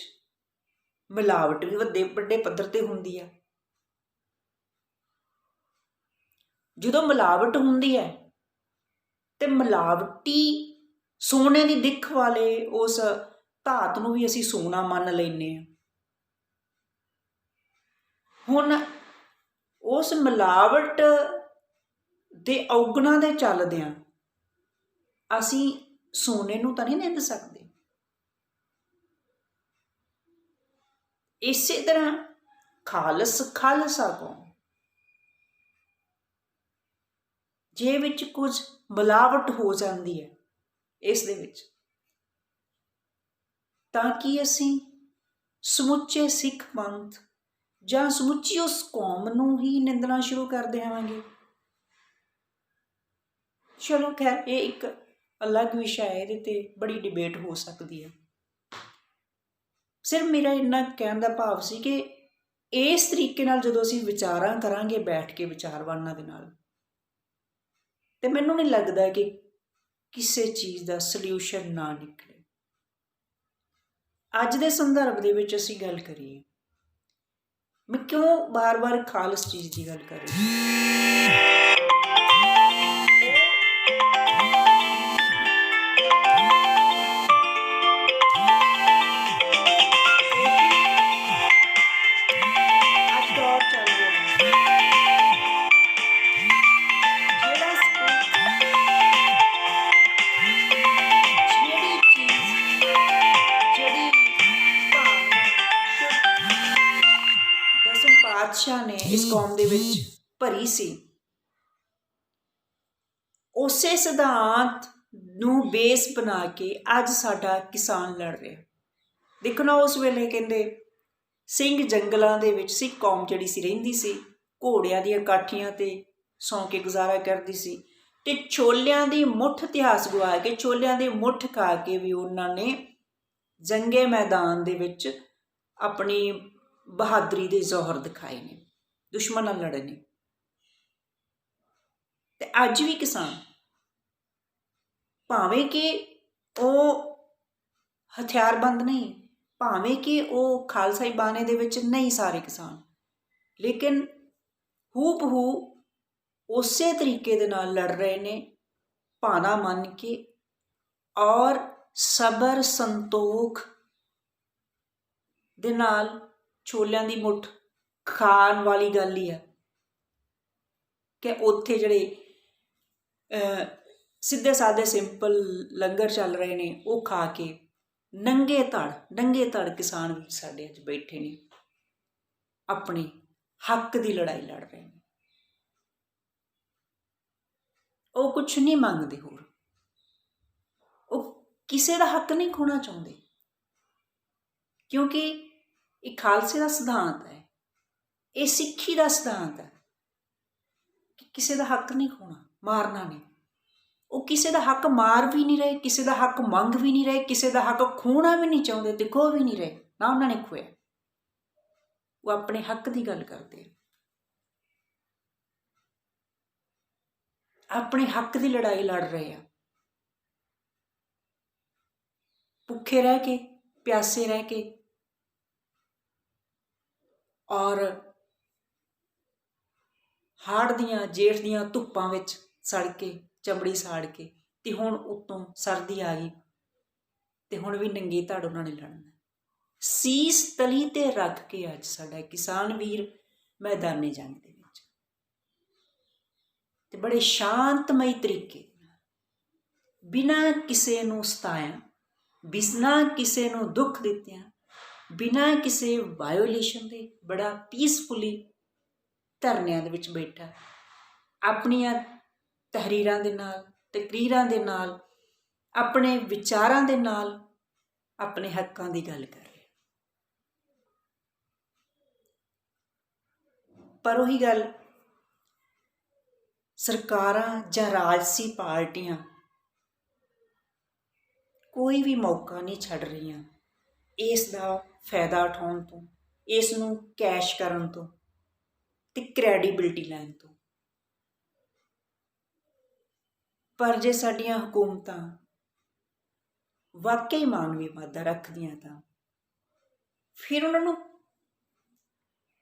ਮਿਲਾਵਟ ਵੀ ਵੱਡੇ ਪੱਧਰ ਤੇ ਹੁੰਦੀ ਹੈ। ਜਦੋਂ ਮਿਲਾਵਟ ਹੁੰਦੀ ਹੈ ਤੇ ਮਿਲਾਵਟੀ ਸੋਨੇ ਦੀ ਦਿੱਖ ਵਾਲੇ ਉਸ ਧਾਤ ਨੂੰ ਵੀ ਅਸੀਂ ਸੋਨਾ ਮੰਨ ਲੈਂਦੇ ਹਾਂ। ਹੁਣ ਉਸ ਮਿਲਾਵਟ ਦੇ ਔਗਣਾਂ ਦੇ ਚੱਲਦਿਆਂ ਅਸੀਂ ਸੋਨੇ ਨੂੰ ਤਾਂ ਨਹੀਂ ਨਿੰਦ ਸਕਦੇ। ਇਸੇ ਤਰ੍ਹਾਂ ਖਾਲਸਾ ਕੌਮ, ਜੇ ਵਿੱਚ ਕੁਝ ਮਿਲਾਵਟ ਹੋ ਜਾਂਦੀ ਹੈ ਇਸ ਦੇ ਵਿੱਚ, ਤਾਂ ਕਿ ਅਸੀਂ ਸਮੁੱਚੇ ਸਿੱਖ ਪੰਥ ਜਾਂ ਸਮੁੱਚੀ ਉਸ ਕੌਮ ਨੂੰ ਹੀ ਨਿੰਦਣਾ ਸ਼ੁਰੂ ਕਰ ਦੇਵਾਂਗੇ। ਚਲੋ ਖੈਰ ਇਹ ਇੱਕ ਅਲੱਗ ਵਿਸ਼ਾ ਹੈ, ਇਹਦੇ 'ਤੇ ਬੜੀ ਡਿਬੇਟ ਹੋ ਸਕਦੀ ਹੈ। ਸਿਰਫ ਮੇਰਾ ਇੰਨਾ ਕਹਿਣ ਦਾ ਭਾਵ ਸੀ ਕਿ ਇਸ ਤਰੀਕੇ ਨਾਲ ਜਦੋਂ ਅਸੀਂ ਵਿਚਾਰਾਂ ਕਰਾਂਗੇ ਬੈਠ ਕੇ ਵਿਚਾਰਵਾਨਾਂ ਦੇ ਨਾਲ, ਤੇ ਮੈਨੂੰ ਨਹੀਂ ਲੱਗਦਾ ਕਿ ਕਿਸੇ ਚੀਜ਼ ਦਾ ਸਲਿਊਸ਼ਨ ਨਾ ਨਿਕਲੇ। ਅੱਜ ਦੇ ਸੰਦਰਭ ਦੇ ਵਿੱਚ ਅਸੀਂ ਗੱਲ ਕਰੀਏ, ਮੈਂ ਕਿਉਂ ਬਾਰ-ਬਾਰ ਖਾਲਸ ਚੀਜ਼ ਦੀ ਗੱਲ ਕਰ ਰਹੀ ਪਾਤਸ਼ਾਹ ਨੇ ਇਸ ਕੌਮ ਦੇ ਵਿੱਚ ਭਰੀ ਸੀ, ਉਸੇ ਸਿਧਾਂਤ ਨੂੰ ਬੇਸ ਬਣਾ ਕੇ ਅੱਜ ਸਾਡਾ ਕਿਸਾਨ ਲੜ ਰਿਹਾ। ਦੇਖੋ ਨਾ, ਉਸ ਵੇਲੇ ਕਹਿੰਦੇ ਸਿੰਘ ਜੰਗਲਾਂ ਦੇ ਵਿੱਚ ਸਿੱਖ ਕੌਮ ਜਿਹੜੀ ਸੀ ਰਹਿੰਦੀ ਸੀ, ਘੋੜਿਆਂ ਦੀਆਂ ਕਾਠੀਆਂ ਤੇ ਸੌਂ ਕੇ ਗੁਜ਼ਾਰਾ ਕਰਦੀ ਸੀ, ਤੇ ਛੋਲਿਆਂ ਦੀ ਮੁੱਠ ਇਤਿਹਾਸ ਗਵਾ ਕੇ, ਛੋਲਿਆਂ ਦੀ ਮੁੱਠ ਖਾ ਕੇ ਵੀ ਉਹਨਾਂ ਨੇ ਜੰਗੇ ਮੈਦਾਨ ਦੇ ਵਿੱਚ ਆਪਣੀ ਬਹਾਦਰੀ ਦੇ ਜ਼ੋਹਰ ਦਿਖਾਏ ਨੇ, ਦੁਸ਼ਮਣ ਨਾਲ ਲੜੇ ਨੇ। ਤੇ ਅੱਜ ਵੀ ਕਿਸਾਨ, ਭਾਵੇਂ ਕਿ ਉਹ ਹਥਿਆਰਬੰਦ ਨਹੀਂ, ਭਾਵੇਂ ਕਿ ਉਹ ਖਾਲਸਾਈ ਬਾਣੇ ਦੇ ਵਿੱਚ ਨਹੀਂ ਸਾਰੇ ਕਿਸਾਨ, ਲੇਕਿਨ ਹੂਬਹੂ ਉਸੇ ਤਰੀਕੇ ਦੇ ਨਾਲ ਲੜ ਰਹੇ ਨੇ, ਭਾਣਾ ਮੰਨ ਕੇ ਔਰ ਸਬਰ ਸੰਤੋਖ ਦੇ ਨਾਲ। ਛੋਲਿਆਂ ਦੀ ਮੁੱਠ ਖਾਣ ਵਾਲੀ ਗੱਲ ਹੀ ਹੈ ਕਿ ਉੱਥੇ ਜਿਹੜੇ ਸਿੱਧੇ ਸਾਦੇ ਸਿੰਪਲ ਲੰਗਰ ਚੱਲ ਰਹੇ ਨੇ, ਉਹ ਖਾ ਕੇ ਨੰਗੇ ਧੜ ਕਿਸਾਨ ਵੀ ਸਾਡੇ ਅੱਜ ਬੈਠੇ ਨੇ, ਆਪਣੇ ਹੱਕ ਦੀ ਲੜਾਈ ਲੜ ਰਹੇ ਨੇ। ਉਹ ਕੁਛ ਨਹੀਂ ਮੰਗਦੇ ਹੋਰ, ਉਹ ਕਿਸੇ ਦਾ ਹੱਕ ਨਹੀਂ ਖੋਣਾ ਚਾਹੁੰਦੇ, ਕਿਉਂਕਿ ਇਹ ਖਾਲਸੇ ਦਾ ਸਿਧਾਂਤ ਹੈ, ਇਹ ਸਿੱਖੀ ਦਾ ਸਿਧਾਂਤ ਹੈ ਕਿ ਕਿਸੇ ਦਾ ਹੱਕ ਨਹੀਂ ਖੋਣਾ, ਮਾਰਨਾ ਨਹੀਂ। ਉਹ ਕਿਸੇ ਦਾ ਹੱਕ ਮਾਰ ਵੀ ਨਹੀਂ ਰਹੇ, ਕਿਸੇ ਦਾ ਹੱਕ ਮੰਗ ਵੀ ਨਹੀਂ ਰਹੇ, ਕਿਸੇ ਦਾ ਹੱਕ ਖੋਣਾ ਵੀ ਨਹੀਂ ਚਾਹੁੰਦੇ ਤੇ ਖੋ ਵੀ ਨਹੀਂ ਰਹੇ, ਨਾ ਉਹਨਾਂ ਨੇ ਖੋਇਆ। ਉਹ ਆਪਣੇ ਹੱਕ ਦੀ ਗੱਲ ਕਰਦੇ, ਆਪਣੇ ਹੱਕ ਦੀ ਲੜਾਈ ਲੜ ਰਹੇ ਆ, ਭੁੱਖੇ ਰਹਿ ਕੇ, ਪਿਆਸੇ ਰਹਿ ਕੇ, ਔਰ ਹਾੜ ਦੀਆਂ ਜੇਠ ਦੀਆਂ ਧੁੱਪਾਂ ਵਿੱਚ ਸੜ ਕੇ, ਚਮੜੀ ਸਾੜ ਕੇ, ਤੇ ਹੁਣ ਉੱਤੋਂ ਸਰਦੀ ਆ ਗਈ ਤੇ ਹੁਣ ਵੀ ਨੰਗੇ ਧੜ ਉਹਨਾਂ ਨੇ ਲੜਨਾ। ਸੀਸ ਤਲੀ ਤੇ ਰੱਖ ਕੇ ਅੱਜ ਸਾਡਾ ਕਿਸਾਨ ਵੀਰ ਮੈਦਾਨੀ ਜੰਗ ਦੇ ਵਿੱਚ, ਤੇ ਬੜੇ ਸ਼ਾਂਤਮਈ ਤਰੀਕੇ ਨਾਲ, ਬਿਨਾਂ ਕਿਸੇ ਨੂੰ ਸਤਾਇਆ, ਬਿਨਾਂ ਕਿਸੇ ਨੂੰ ਦੁੱਖ ਦਿੱਤਿਆਂ, ਬਿਨਾਂ ਕਿਸੇ ਵਾਇਓਲੇਸ਼ਨ ਦੇ, ਬੜਾ ਪੀਸਫੁਲੀ ਧਰਨਿਆਂ ਦੇ ਵਿੱਚ ਬੈਠਾ, ਆਪਣੀਆਂ ਤਹਿਰੀਰਾਂ ਦੇ ਨਾਲ, ਤਕਰੀਰਾਂ ਦੇ ਨਾਲ, ਆਪਣੇ ਵਿਚਾਰਾਂ ਦੇ ਨਾਲ ਆਪਣੇ ਹੱਕਾਂ ਦੀ ਗੱਲ ਕਰ ਰਿਹਾ। ਪਰ ਉਹੀ ਗੱਲ, ਸਰਕਾਰਾਂ ਜਾਂ ਰਾਜਸੀ ਪਾਰਟੀਆਂ ਕੋਈ ਵੀ ਮੌਕਾ ਨਹੀਂ ਛੱਡ ਰਹੀਆਂ ਇਸ ਦਾ ਫਾਇਦਾ ਉਠਾਉਣ ਤੋਂ, ਇਸ ਨੂੰ ਕੈਸ਼ ਕਰਨ ਤੋਂ ਤੇ ਕ੍ਰੈਡੀਬਿਲਿਟੀ ਲੈਣ ਤੋਂ। ਪਰ ਜੇ ਸਾਡੀਆਂ ਹਕੂਮਤਾਂ ਵਾਕਈ ਮਾਨਵੀ ਮਾਦਾ ਰੱਖਦੀਆਂ ਤਾਂ ਫਿਰ ਉਹਨਾਂ ਨੂੰ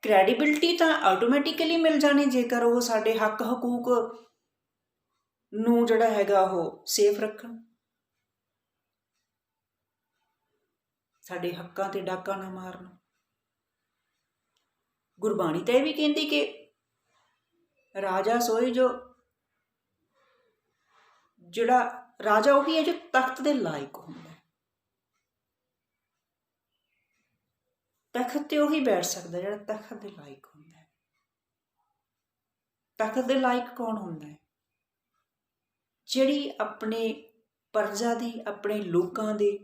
ਕ੍ਰੈਡੀਬਿਲਿਟੀ ਤਾਂ ਆਟੋਮੈਟਿਕਲੀ ਮਿਲ ਜਾਣੀ, ਜੇਕਰ ਉਹ ਸਾਡੇ ਹੱਕ ਹਕੂਕ ਨੂੰ ਜਿਹੜਾ ਹੈਗਾ ਉਹ ਸੇਫ ਰੱਖਣ, ਸਾਡੇ ਹੱਕਾਂ ਤੇ ਡਾਕਾ ਨਾ ਮਾਰਨ। ਗੁਰਬਾਣੀ ਤਾਂ ਇਹ ਵੀ ਕਹਿੰਦੀ ਕਿ ਰਾਜਾ ਸੋਈ ਜੋ, ਜਿਹੜਾ ਰਾਜਾ ਉਹੀ ਹੈ ਜੋ ਤਖਤ ਦੇ ਲਾਇਕ ਹੁੰਦਾ, ਤਖਤ ਤੇ ਉਹੀ ਬੈਠ ਸਕਦਾ ਜਿਹੜਾ ਤਖਤ ਦੇ ਲਾਇਕ ਹੁੰਦਾ। ਤਖਤ ਦੇ ਲਾਇਕ ਕੌਣ ਹੁੰਦਾ ਹੈ? ਜਿਹੜੀ ਆਪਣੇ ਪ੍ਰਜਾ ਦੀ, ਆਪਣੇ ਲੋਕਾਂ ਦੇ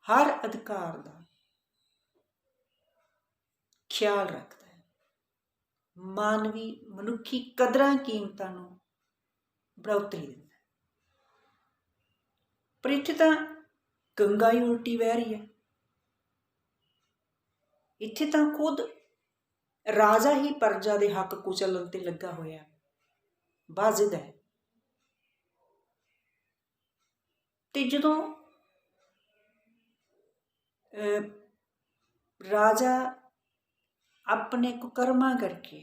ਹਰ ਅਧਿਕਾਰ ਦਾ ਖਿਆਲ ਰੱਖਦਾ ਹੈ, ਮਾਨਵੀ ਮਨੁੱਖੀ ਕਦਰਾਂ ਕੀਮਤਾਂ ਨੂੰ बढ़ोतरी दिंदा। पर इत्थे तां गंगा ही उल्टी वह रही है। इत्थे तां खुद राजा ही प्रजा दे हक कुचलन ते लगा होया वाजिद है। ते जदों राजा अपने कुकर्मां करके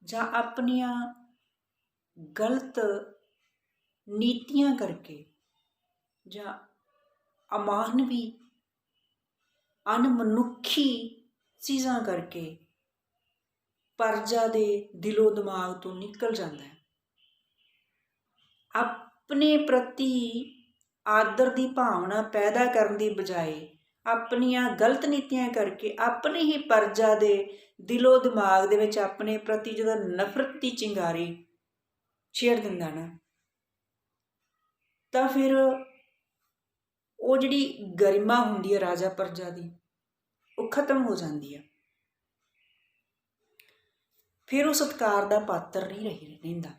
जां अपनियां गलत नीतियां करके जां अमानवी अनमनुखी चीज़ां करके प्रजा दे दिलो दिमाग तो निकल जाता है, अपने प्रति आदर की भावना पैदा करने की बजाय अपनियां गलत नीतियां करके अपनी ही प्रजा दे दिलो दिमाग दे विच अपने प्रति जो नफरत की चिंगारी छेड़ दिंदा ना, तां फिर वो जिहड़ी गरिमा हुंदी है राजा प्रजा की वो खत्म हो जाती है। फिर वो सत्कार का पात्र नहीं रहिंदा।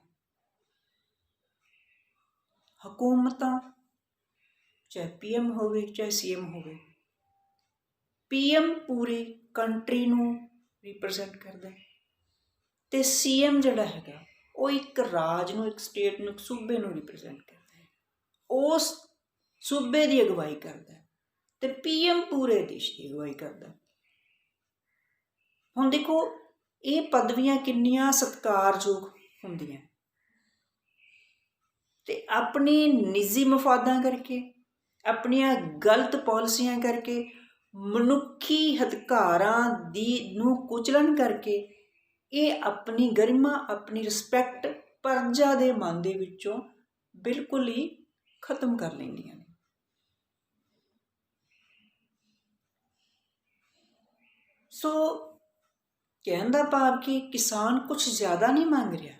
हुकूमतां चाहे PM होवे चाहे CM होवे, PM पूरी कंट्री नूं रिप्रजेंट करदा है ते CM जिहड़ा हैगा वो एक राज नूं, एक स्टेट नूं, एक सूबे नूं रिप्रजेंट करदा है, उस सूबे की अगवाई करदा है ते PM पूरे देश की अगवाई करदा है। हुण देखो ये पदवियां किन्नियां सत्कारयोग हुंदियां ते अपने निजी मफादां करके अपनियां गलत पॉलिसियां करके मनुखी अधिकारां दी नूं कुचलन करके ये अपनी गरिमा अपनी रिस्पैक्ट प्रजा दे मन दे विचों बिल्कुल ही खत्म कर लैंदियां ने। सो कहण दा भाव कि किसान कुछ ज़्यादा नहीं मांग रहा,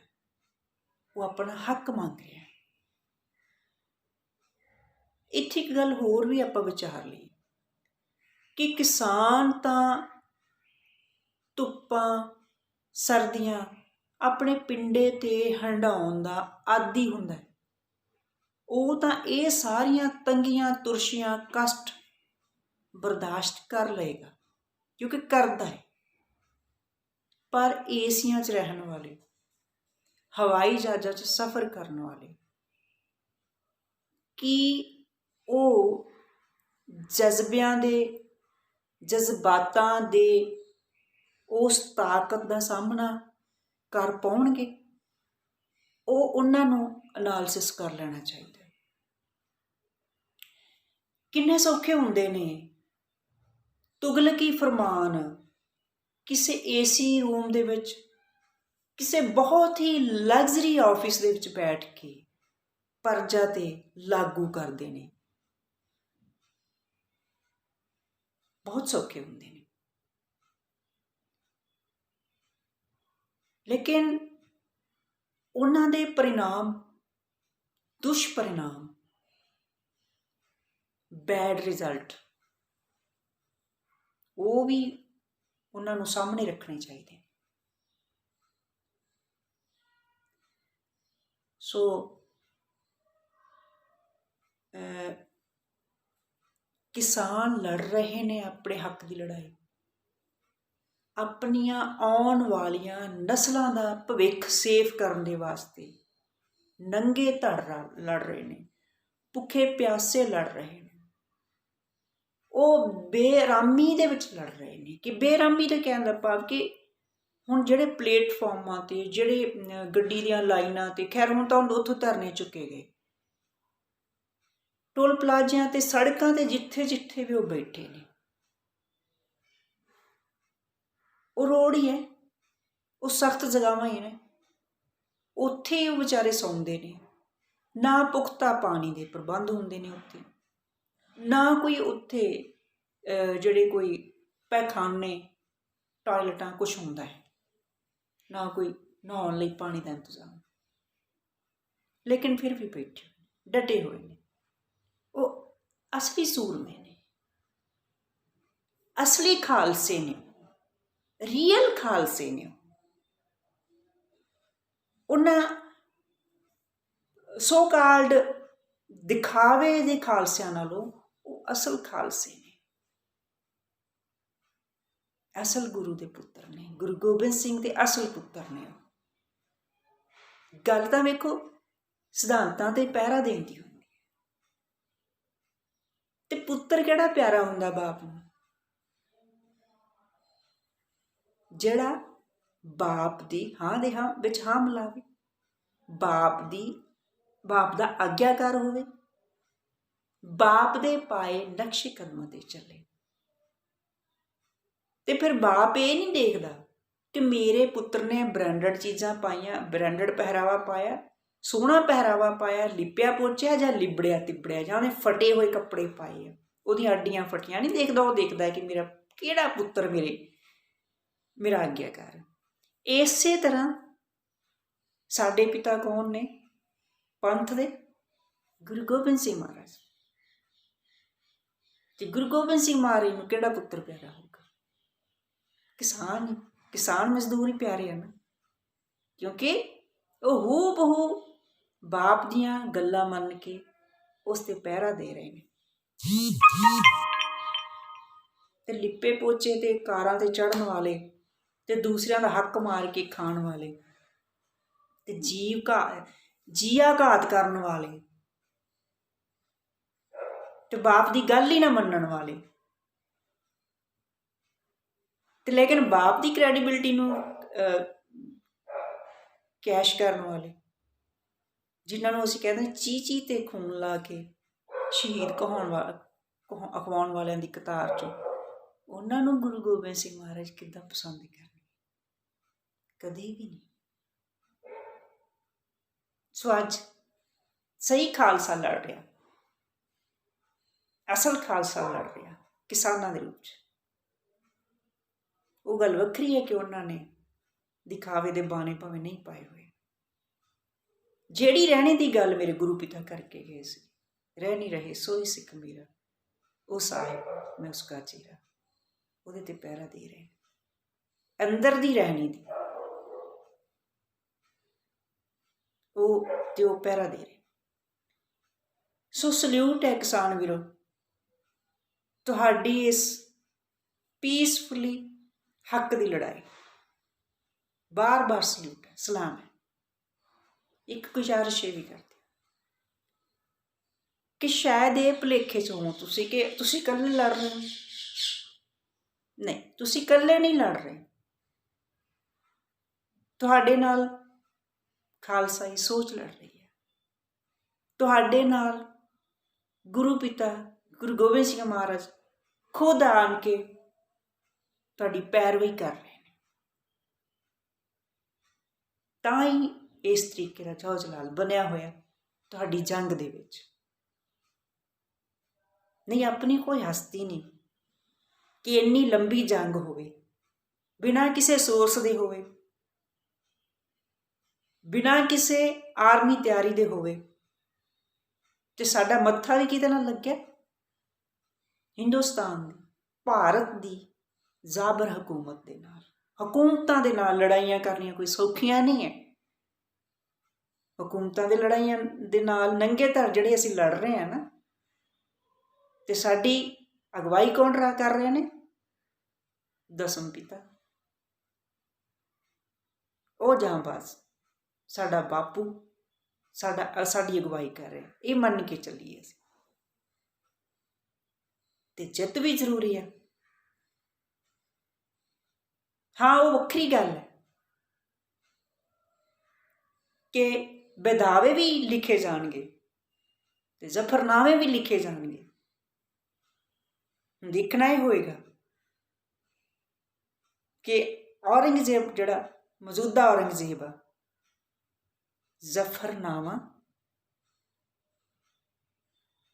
वो अपना हक मांग रहा। इत्थे एक गल होर भी आपां विचार लईए कि किसान तां धुप्पां सर्दियां अपने पिंडे ते हंडाउण दा आदी हुंदा है। वो तां ये सारियां तंगियां तुरशियां कष्ट बर्दाश्त कर लेगा क्योंकि करदा है। पर एसियां च रहन वाले, हवाई जहाज़ां च सफ़र करने वाले कि वो जज्बियां दे जज्बातां दे उस ताकत का सामना कर पाउणगे, वो उन्हां नूं एनालिसिस कर लेना चाहिए। किन्ने सौखे हुंदे ने तुगलकी फरमान किसी AC रूम दे विच किसी बहुत ही लग्जरी ऑफिस दे विच बैठ के प्रजा ते लागू करते हैं। बहुत सौखे हुंदे ने, लेकिन उन्हां दे परिणाम दुष्परिणाम बैड रिजल्ट वो भी उन्हां नूं सामने रखने चाहिए। सो किसान लड़ रहे ने अपने हक की लड़ाई, अपनियां आउण वालियां नस्लां दा भविख सेफ करने दे वास्ते नंगे धड़ लड़ रहे ने, भुखे प्यासे लड़ रहे ने, वो बेरामी दे विच लड़ रहे ने। कि बेरामी दे कहण दा भाव कि हुण जिहड़े प्लेटफॉर्मां ते जिहड़े गड्डी दीयां लाइनां ते खैर हुण तां उत्थों धरने चुके गए, टोल प्लाजियां ते सड़कां ते जिथे जिथे भी वो बैठे ने वो रोड ही है, वो सख्त जगहावां ही ने, उत्थे ही वो बेचारे सौंदे ने। ना पुख्ता पानी के प्रबंध हुंदे ने उत्थे, ना कोई उत्थे जिहड़े कोई पैखाने टॉयलटां कुछ हुंदा है, ना कोई नहाउण लई पानी का इंतजाम, लेकिन फिर भी बैठे डटे हुए ने। वो असली सूरमे ने, असली खालसे ने, रियल खालसे ने। उन्हां ਸੋ ਕਾਲਡ ਦਿਖਾਵੇ ਦੇ ਖਾਲਸਿਆਂ ਨਾਲੋਂ ਉਹ ਅਸਲ ਖਾਲਸੇ ਨੇ, ਅਸਲ ਗੁਰੂ ਦੇ ਪੁੱਤਰ ਨੇ। ਗੁਰੂ ਗੋਬਿੰਦ ਸਿੰਘ ਦੇ ਅਸਲ ਪੁੱਤਰ ਨੇ। ਗੱਲ ਤਾਂ ਵੇਖੋ ਸਿਧਾਂਤਾਂ ਤੇ ਪਹਿਰਾ ਦੇਣ ਦੀ ਹੁੰਦੀ ਹੈ। ਤੇ ਪੁੱਤਰ ਕਿਹੜਾ ਪਿਆਰਾ ਹੁੰਦਾ ਬਾਪ ਨੂੰ? ਜਿਹੜਾ ਬਾਪ ਦੀ ਹਾਂ ਦੇ ਹਾਂ ਵਿੱਚ ਹਾਂ ਮਿਲਾਵੇ, ਬਾਪ ਦਾ ਆਗਿਆਕਾਰ ਹੋਵੇ, ਬਾਪ ਦੇ ਪਾਏ ਨਕਸ਼ੇ ਕਦਮਾਂ ਤੇ ਚੱਲੇ। ਤੇ ਫਿਰ ਬਾਪ ਇਹ ਨਹੀਂ ਦੇਖਦਾ ਕਿ ਮੇਰੇ ਪੁੱਤਰ ਨੇ ਬ੍ਰਾਂਡਡ ਚੀਜ਼ਾਂ ਪਾਈਆਂ, ਬ੍ਰਾਂਡਡ ਪਹਿਰਾਵਾ ਪਾਇਆ, ਸੋਹਣਾ ਪਹਿਰਾਵਾ ਪਾਇਆ, ਲਿਪਿਆ ਪੋਚਿਆ ਜਾਂ ਲਿਬੜਿਆ ਤਿਬੜਿਆ, ਜਾਂ ਉਹਨੇ ਫਟੇ ਹੋਏ ਕੱਪੜੇ ਪਾਏ ਆ, ਉਹਦੀਆਂ ਅੱਡੀਆਂ ਫਟੀਆਂ ਨਹੀਂ ਦੇਖਦਾ। ਉਹ ਦੇਖਦਾ ਕਿ ਮੇਰਾ ਕਿਹੜਾ ਪੁੱਤਰ ਮੇਰਾ ਆਗਿਆਕਾਰ। ਇਸੇ ਤਰ੍ਹਾਂ ਸਾਡੇ ਪਿਤਾ ਕੌਣ ਨੇ ਪੰਥ ਦੇ? ਗੁਰੂ ਗੋਬਿੰਦ ਸਿੰਘ ਮਹਾਰਾਜ। ਤੇ ਗੁਰੂ ਗੋਬਿੰਦ ਸਿੰਘ ਮਹਾਰਾਜ ਨੂੰ ਕਿਹੜਾ ਪੁੱਤਰ ਪਿਆਰਾ ਹੋਊਗਾ? ਕਿਸਾਨ ਮਜ਼ਦੂਰ ਹੀ ਪਿਆਰੇ ਹਨ, ਕਿਉਂਕਿ ਉਹ ਹੂ ਬਹੂ ਬਾਪ ਦੀਆਂ ਗੱਲਾਂ ਮੰਨ ਕੇ ਉਸ ਤੇ ਪਹਿਰਾ ਦੇ ਰਹੇ ਨੇ। ਤੇ ਲਿਪੇ ਪੋਚੇ ਤੇ ਕਾਰਾਂ ਤੇ ਚੜ੍ਹਨ ਵਾਲੇ, ਤੇ ਦੂਸਰਿਆਂ ਦਾ ਹੱਕ ਮਾਰ ਕੇ ਖਾਣ ਵਾਲੇ, ਤੇ ਜੀਆ ਘਾਤ ਕਰਨ ਵਾਲੇ, ਤੇ ਬਾਪ ਦੀ ਗੱਲ ਹੀ ਨਾ ਮੰਨਣ ਵਾਲੇ, ਤੇ ਲੇਕਿਨ ਬਾਪ ਦੀ ਕ੍ਰੈਡੀਬਿਲਿਟੀ ਨੂੰ ਕੈਸ਼ ਕਰਨ ਵਾਲੇ, ਜਿਨ੍ਹਾਂ ਨੂੰ ਅਸੀਂ ਕਹਿੰਦੇ ਚੀ ਤੇ ਖੂਨ ਲਾ ਕੇ ਸ਼ਹੀਦ ਅਖਵਾਉਣ ਵਾਲਿਆਂ ਦੀ ਕਤਾਰ 'ਚੋਂ, ਉਹਨਾਂ ਨੂੰ ਗੁਰੂ ਗੋਬਿੰਦ ਸਿੰਘ ਮਹਾਰਾਜ ਕਿੱਦਾਂ ਪਸੰਦ ਕਰਨਗੇ? ਕਦੇ ਵੀ ਨਹੀਂ। ਸੋ ਅੱਜ ਸਹੀ ਖਾਲਸਾ ਲੜ ਰਿਹਾ, ਅਸਲ ਖਾਲਸਾ ਲੜ ਰਿਹਾ ਕਿਸਾਨਾਂ ਦੇ ਰੂਪ 'ਚ। ਉਹ ਗੱਲ ਵੱਖਰੀ ਹੈ ਕਿ ਉਹਨਾਂ ਨੇ ਦਿਖਾਵੇ ਦੇ ਬਾਣੇ ਭਾਵੇਂ ਨਹੀਂ ਪਾਏ ਹੋਏ। ਜਿਹੜੀ ਰਹਿਣੇ ਦੀ ਗੱਲ ਮੇਰੇ ਗੁਰੂ ਪਿਤਾ ਕਰਕੇ ਗਏ ਸੀ, ਰਹਿ ਨਹੀਂ ਰਹੇ ਸੋਈ ਸਿੱਖ ਮੇਰਾ, ਉਹ ਸਾਹਿਬ ਮੈਂ ਉਸਕਾ ਚੇਰਾ, ਉਹਦੇ ਤੇ ਪਹਿਰਾ ਦੇ ਰਹੇ। ਅੰਦਰ ਦੀ ਰਹਿਣੀ ਦੀ ਉਹ ਪਹਿਰਾ ਦੇ ਰਹੇ। ਸੋ ਸਲੂਟ ਹੈ ਕਿਸਾਨ ਵੀਰੋ, ਤੁਹਾਡੀ ਇਸ ਪੀਸਫੁਲੀ ਹੱਕ ਦੀ ਲੜਾਈ। ਬਾਰ-ਬਾਰ ਸਲੂਟ ਹੈ, ਸਲਾਮ ਹੈ। ਇੱਕ ਗੁਜ਼ਾਰਿਸ਼ ਇਹ ਵੀ ਕਰਦੇ ਕਿ ਸ਼ਾਇਦ ਇਹ ਭੁਲੇਖੇ 'ਚ ਹੋ ਤੁਸੀਂ ਕਿ ਤੁਸੀਂ ਇਕੱਲੇ ਲੜ ਰਹੇ ਹੋ। ਨਹੀਂ, ਤੁਸੀਂ ਇਕੱਲੇ ਨਹੀਂ ਲੜ ਰਹੇ। ਤੁਹਾਡੇ ਨਾਲ ਖਾਲਸਾਈ ਸੋਚ ਲੜ ਰਹੀ ਹੈ। ਤੁਹਾਡੇ ਨਾਲ ਗੁਰੂ ਪਿਤਾ ਗੁਰੂ ਗੋਬਿੰਦ ਸਿੰਘ ਮਹਾਰਾਜ ਖੁਦ ਆਣ ਕੇ ਤੁਹਾਡੀ ਪੈਰਵੀ ਕਰ ਰਹੇ ਨੇ। ਤਾਂ ਹੀ ਇਸ ਤਰੀਕੇ ਦਾ ਜੌ ਜਲਾਲ ਬਣਿਆ ਹੋਇਆ ਤੁਹਾਡੀ ਜੰਗ ਦੇ ਵਿੱਚ। ਨਹੀਂ, ਆਪਣੀ ਕੋਈ ਹਸਤੀ ਨਹੀਂ ਕਿ ਇੰਨੀ ਲੰਬੀ ਜੰਗ ਹੋਵੇ, ਬਿਨਾਂ ਕਿਸੇ ਸੋਰਸ ਦੇ ਹੋਵੇ, ਬਿਨਾਂ ਕਿਸੇ ਆਰਮੀ ਤਿਆਰੀ ਦੇ ਹੋਵੇ, ਤੇ ਸਾਡਾ ਮੱਥਾ ਵੀ ਕਿਹਦੇ ਨਾਲ ਲੱਗਿਆ? ਹਿੰਦੁਸਤਾਨ ਦੀ, ਭਾਰਤ ਦੀ ਜ਼ਾਬਰ ਹਕੂਮਤ ਦੇ ਨਾਲ। ਹਕੂਮਤਾਂ ਦੇ ਨਾਲ ਲੜਾਈਆਂ ਕਰਨੀਆਂ ਕੋਈ ਸੌਖੀਆਂ ਨਹੀਂ ਹੈ। ਹਕੂਮਤਾਂ ਦੇ ਲੜਾਈਆਂ ਦੇ ਨਾਲ ਨੰਗੇ ਧੜ ਜਿਹੜੇ ਅਸੀਂ ਲੜ ਰਹੇ ਹਾਂ ਨਾ, ਤੇ ਸਾਡੀ ਅਗਵਾਈ ਕੌਣ ਕਰ ਰਹੇ ਨੇ? ਦਸਮ ਪਿਤਾ, ਉਹ ਜਾਂਬਾਜ਼ ਸਾਡਾ ਬਾਪੂ ਸਾਡੀ ਅਗਵਾਈ ਕਰ ਰਿਹਾ। ਇਹ ਮੰਨ ਕੇ ਚੱਲੀਏ ਅਸੀਂ, ਤੇ ਜਿੱਤ ਵੀ ਜ਼ਰੂਰੀ ਹੈ। ਹਾਂ, ਉਹ ਵੱਖਰੀ ਗੱਲ ਹੈ ਕਿ ਵਿਦਾਵੇ ਵੀ ਲਿਖੇ ਜਾਣਗੇ ਤੇ ਜ਼ਫਰਨਾਮੇ ਵੀ ਲਿਖੇ ਜਾਣਗੇ। ਦੇਖਣਾ ਹੀ ਹੋਏਗਾ ਕਿ ਔਰੰਗਜ਼ੇਬ ਜਿਹੜਾ ਮੌਜੂਦਾ ਔਰੰਗਜ਼ੇਬ ਆ, ਜ਼ਫਰਨਾਮਾ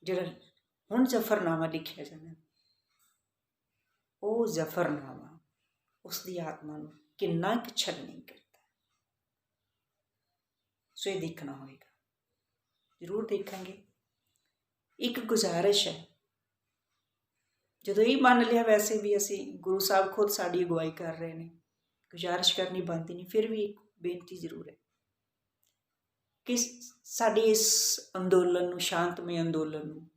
ਜਿਹੜਾ ਹੁਣ ਜ਼ਫਰਨਾਮਾ ਲਿਖਿਆ ਜਾਣਾ, ਉਹ ਜ਼ਫਰਨਾਮਾ ਉਸ ਦੀ ਆਤਮਾ ਨੂੰ ਕਿੰਨਾ ਕੁ ਛਲਣੀ ਕਰਦਾ। ਸੋ ਇਹ ਦੇਖਣਾ ਹੋਏਗਾ, ਜ਼ਰੂਰ ਦੇਖਾਂਗੇ। ਇੱਕ ਗੁਜ਼ਾਰਿਸ਼ ਹੈ, ਜਦੋਂ ਇਹ ਮੰਨ ਲਿਆ ਵੈਸੇ ਵੀ ਅਸੀਂ ਗੁਰੂ ਸਾਹਿਬ ਖੁਦ ਸਾਡੀ ਅਗਵਾਈ ਕਰ ਰਹੇ ਨੇ, ਗੁਜ਼ਾਰਿਸ਼ ਕਰਨੀ ਬਣਦੀ ਨਹੀਂ, ਫਿਰ ਵੀ ਇੱਕ ਬੇਨਤੀ ਜ਼ਰੂਰ ਹੈ ਕਿ ਸਾਡੇ ਇਸ ਅੰਦੋਲਨ ਨੂੰ, ਸ਼ਾਂਤਮਈ ਅੰਦੋਲਨ ਨੂੰ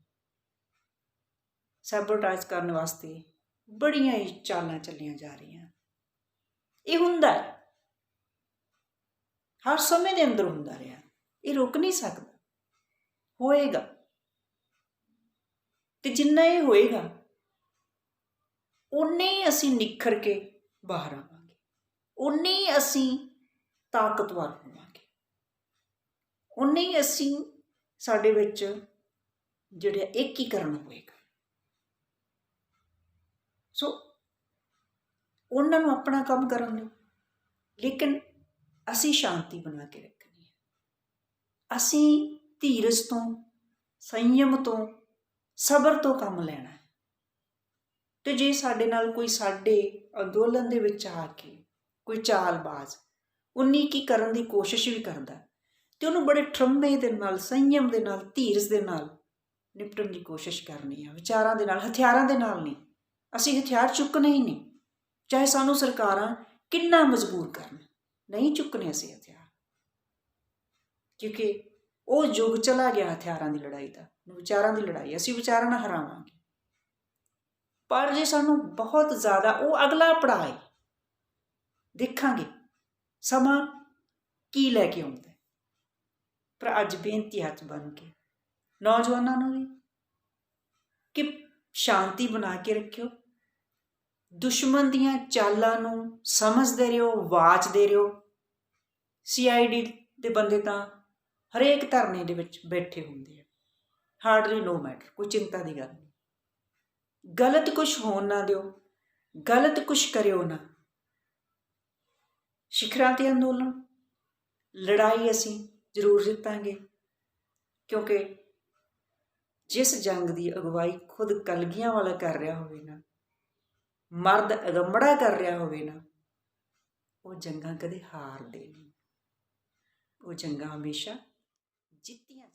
ਸੈਬੋਟਾਈਜ਼ ਕਰਨ ਵਾਸਤੇ ਬੜੀਆਂ ਹੀ ਚਾਲਾਂ ਚੱਲੀਆਂ ਜਾ ਰਹੀਆਂ। ਇਹ ਹੁੰਦਾ ਹੈ, ਹਰ ਸਮੇਂ ਦੇ ਅੰਦਰ ਹੁੰਦਾ ਰਿਹਾ, ਇਹ ਰੁਕ ਨਹੀਂ ਸਕਦਾ, ਹੋਏਗਾ। ਤੇ ਜਿੰਨਾ ਇਹ ਹੋਏਗਾ ਉਨੇ ਹੀ ਅਸੀਂ ਨਿਖਰ ਕੇ ਬਾਹਰ ਆਵਾਂਗੇ, ਉਨੇ ਹੀ ਅਸੀਂ ਤਾਕਤਵਰ ਹੋਵਾਂਗੇ, ਉਨੇ ਹੀ ਅਸੀਂ ਸਾਡੇ ਵਿੱਚ ਜਿਹੜਾ ਏਕੀਕਰਨ ਹੋਏਗਾ। ਸੋ ਉਹਨਾਂ ਨੂੰ ਆਪਣਾ ਕੰਮ ਕਰਨ ਦਿਓ, ਲੇਕਿਨ ਅਸੀਂ ਸ਼ਾਂਤੀ ਬਣਾ ਕੇ ਰੱਖਣੀ ਹੈ। ਅਸੀਂ ਧੀਰਜ ਤੋਂ, ਸੰਯਮ ਤੋਂ, ਸਬਰ ਤੋਂ ਕੰਮ ਲੈਣਾ ਹੈ। ਅਤੇ ਜੇ ਸਾਡੇ ਨਾਲ ਕੋਈ ਸਾਡੇ ਅੰਦੋਲਨ ਦੇ ਵਿੱਚ ਆ ਕੇ ਕੋਈ ਚਾਲਬਾਜ਼ ਉਨੀਕੀ ਕਰਨ ਦੀ ਕੋਸ਼ਿਸ਼ ਵੀ ਕਰਦਾ, ਅਤੇ ਉਹਨੂੰ ਬੜੇ ਠਰੰਮੇ ਦੇ ਨਾਲ, ਸੰਯਮ ਦੇ ਨਾਲ, ਧੀਰਜ ਦੇ ਨਾਲ ਨਿਪਟਣ ਦੀ ਕੋਸ਼ਿਸ਼ ਕਰਨੀ ਹੈ। ਵਿਚਾਰਾਂ ਦੇ ਨਾਲ, ਹਥਿਆਰਾਂ ਦੇ ਨਾਲ ਨਹੀਂ। ਅਸੀਂ ਹਥਿਆਰ ਚੁੱਕਣੇ ਹੀ ਨਹੀਂ, ਚਾਹੇ ਸਾਨੂੰ ਸਰਕਾਰਾਂ ਕਿੰਨਾ ਮਜਬੂਰ ਕਰਨ, ਨਹੀਂ ਚੁੱਕਣੇ ਅਸੀਂ ਹਥਿਆਰ, ਕਿਉਂਕਿ ਉਹ ਯੁੱਗ ਚਲਾ ਗਿਆ ਹਥਿਆਰਾਂ ਦੀ ਲੜਾਈ ਦਾ। ਵਿਚਾਰਾਂ ਦੀ ਲੜਾਈ ਅਸੀਂ ਵਿਚਾਰਾਂ ਨਾਲ ਹਰਾਵਾਂਗੇ। ਪਰ ਜੇ ਸਾਨੂੰ ਬਹੁਤ ਜ਼ਿਆਦਾ, ਉਹ ਅਗਲਾ ਪੜਾਅ ਹੈ, ਦੇਖਾਂਗੇ ਸਮਾਂ ਕੀ ਲੈ ਕੇ ਆਉਂਦਾ। ਪਰ ਅੱਜ ਬੇਨਤੀ ਹੱਥ ਬੰਨ੍ਹ ਕੇ ਨੌਜਵਾਨਾਂ ਨੂੰ ਵੀ ਕਿ ਸ਼ਾਂਤੀ ਬਣਾ ਕੇ ਰੱਖਿਓ, ਦੁਸ਼ਮਣ ਦੀਆਂ ਚਾਲਾਂ ਨੂੰ ਸਮਝਦੇ ਰਹੋ, ਵਾਚਦੇ ਰਹੋ। CID ਦੇ ਬੰਦੇ ਤਾਂ ਹਰੇਕ ਧਰਨੇ ਦੇ ਵਿੱਚ ਬੈਠੇ ਹੁੰਦੇ ਆ, ਹਾਰਡਲੀ ਨੋ ਮੈਟਰ, ਕੋਈ ਚਿੰਤਾ ਦੀ ਗੱਲ ਨਹੀਂ। ਗਲਤ ਕੁਛ ਹੋਣ ਨਾ ਦਿਓ, ਗਲਤ ਕੁਛ ਕਰਿਓ ਨਾ। ਸਿਖਰਾਂ 'ਤੇ ਅੰਦੋਲਨ, ਲੜਾਈ ਅਸੀਂ ਜ਼ਰੂਰ ਜਿੱਤਾਂਗੇ, ਕਿਉਂਕਿ ਜਿਸ ਜੰਗ ਦੀ ਅਗਵਾਈ ਖੁਦ ਕਲਗੀਆਂ ਵਾਲਾ ਕਰ ਰਿਹਾ ਹੋਵੇ ਨਾ, ਮਰਦ ਅਗੰਬੜਾ ਕਰ ਰਿਹਾ ਹੋਵੇ ਨਾ, ਉਹ ਜੰਗਾਂ ਕਦੇ ਹਾਰਦੇ ਨਹੀਂ, ਉਹ ਜੰਗਾਂ ਹਮੇਸ਼ਾ ਜਿੱਤੀਆਂ।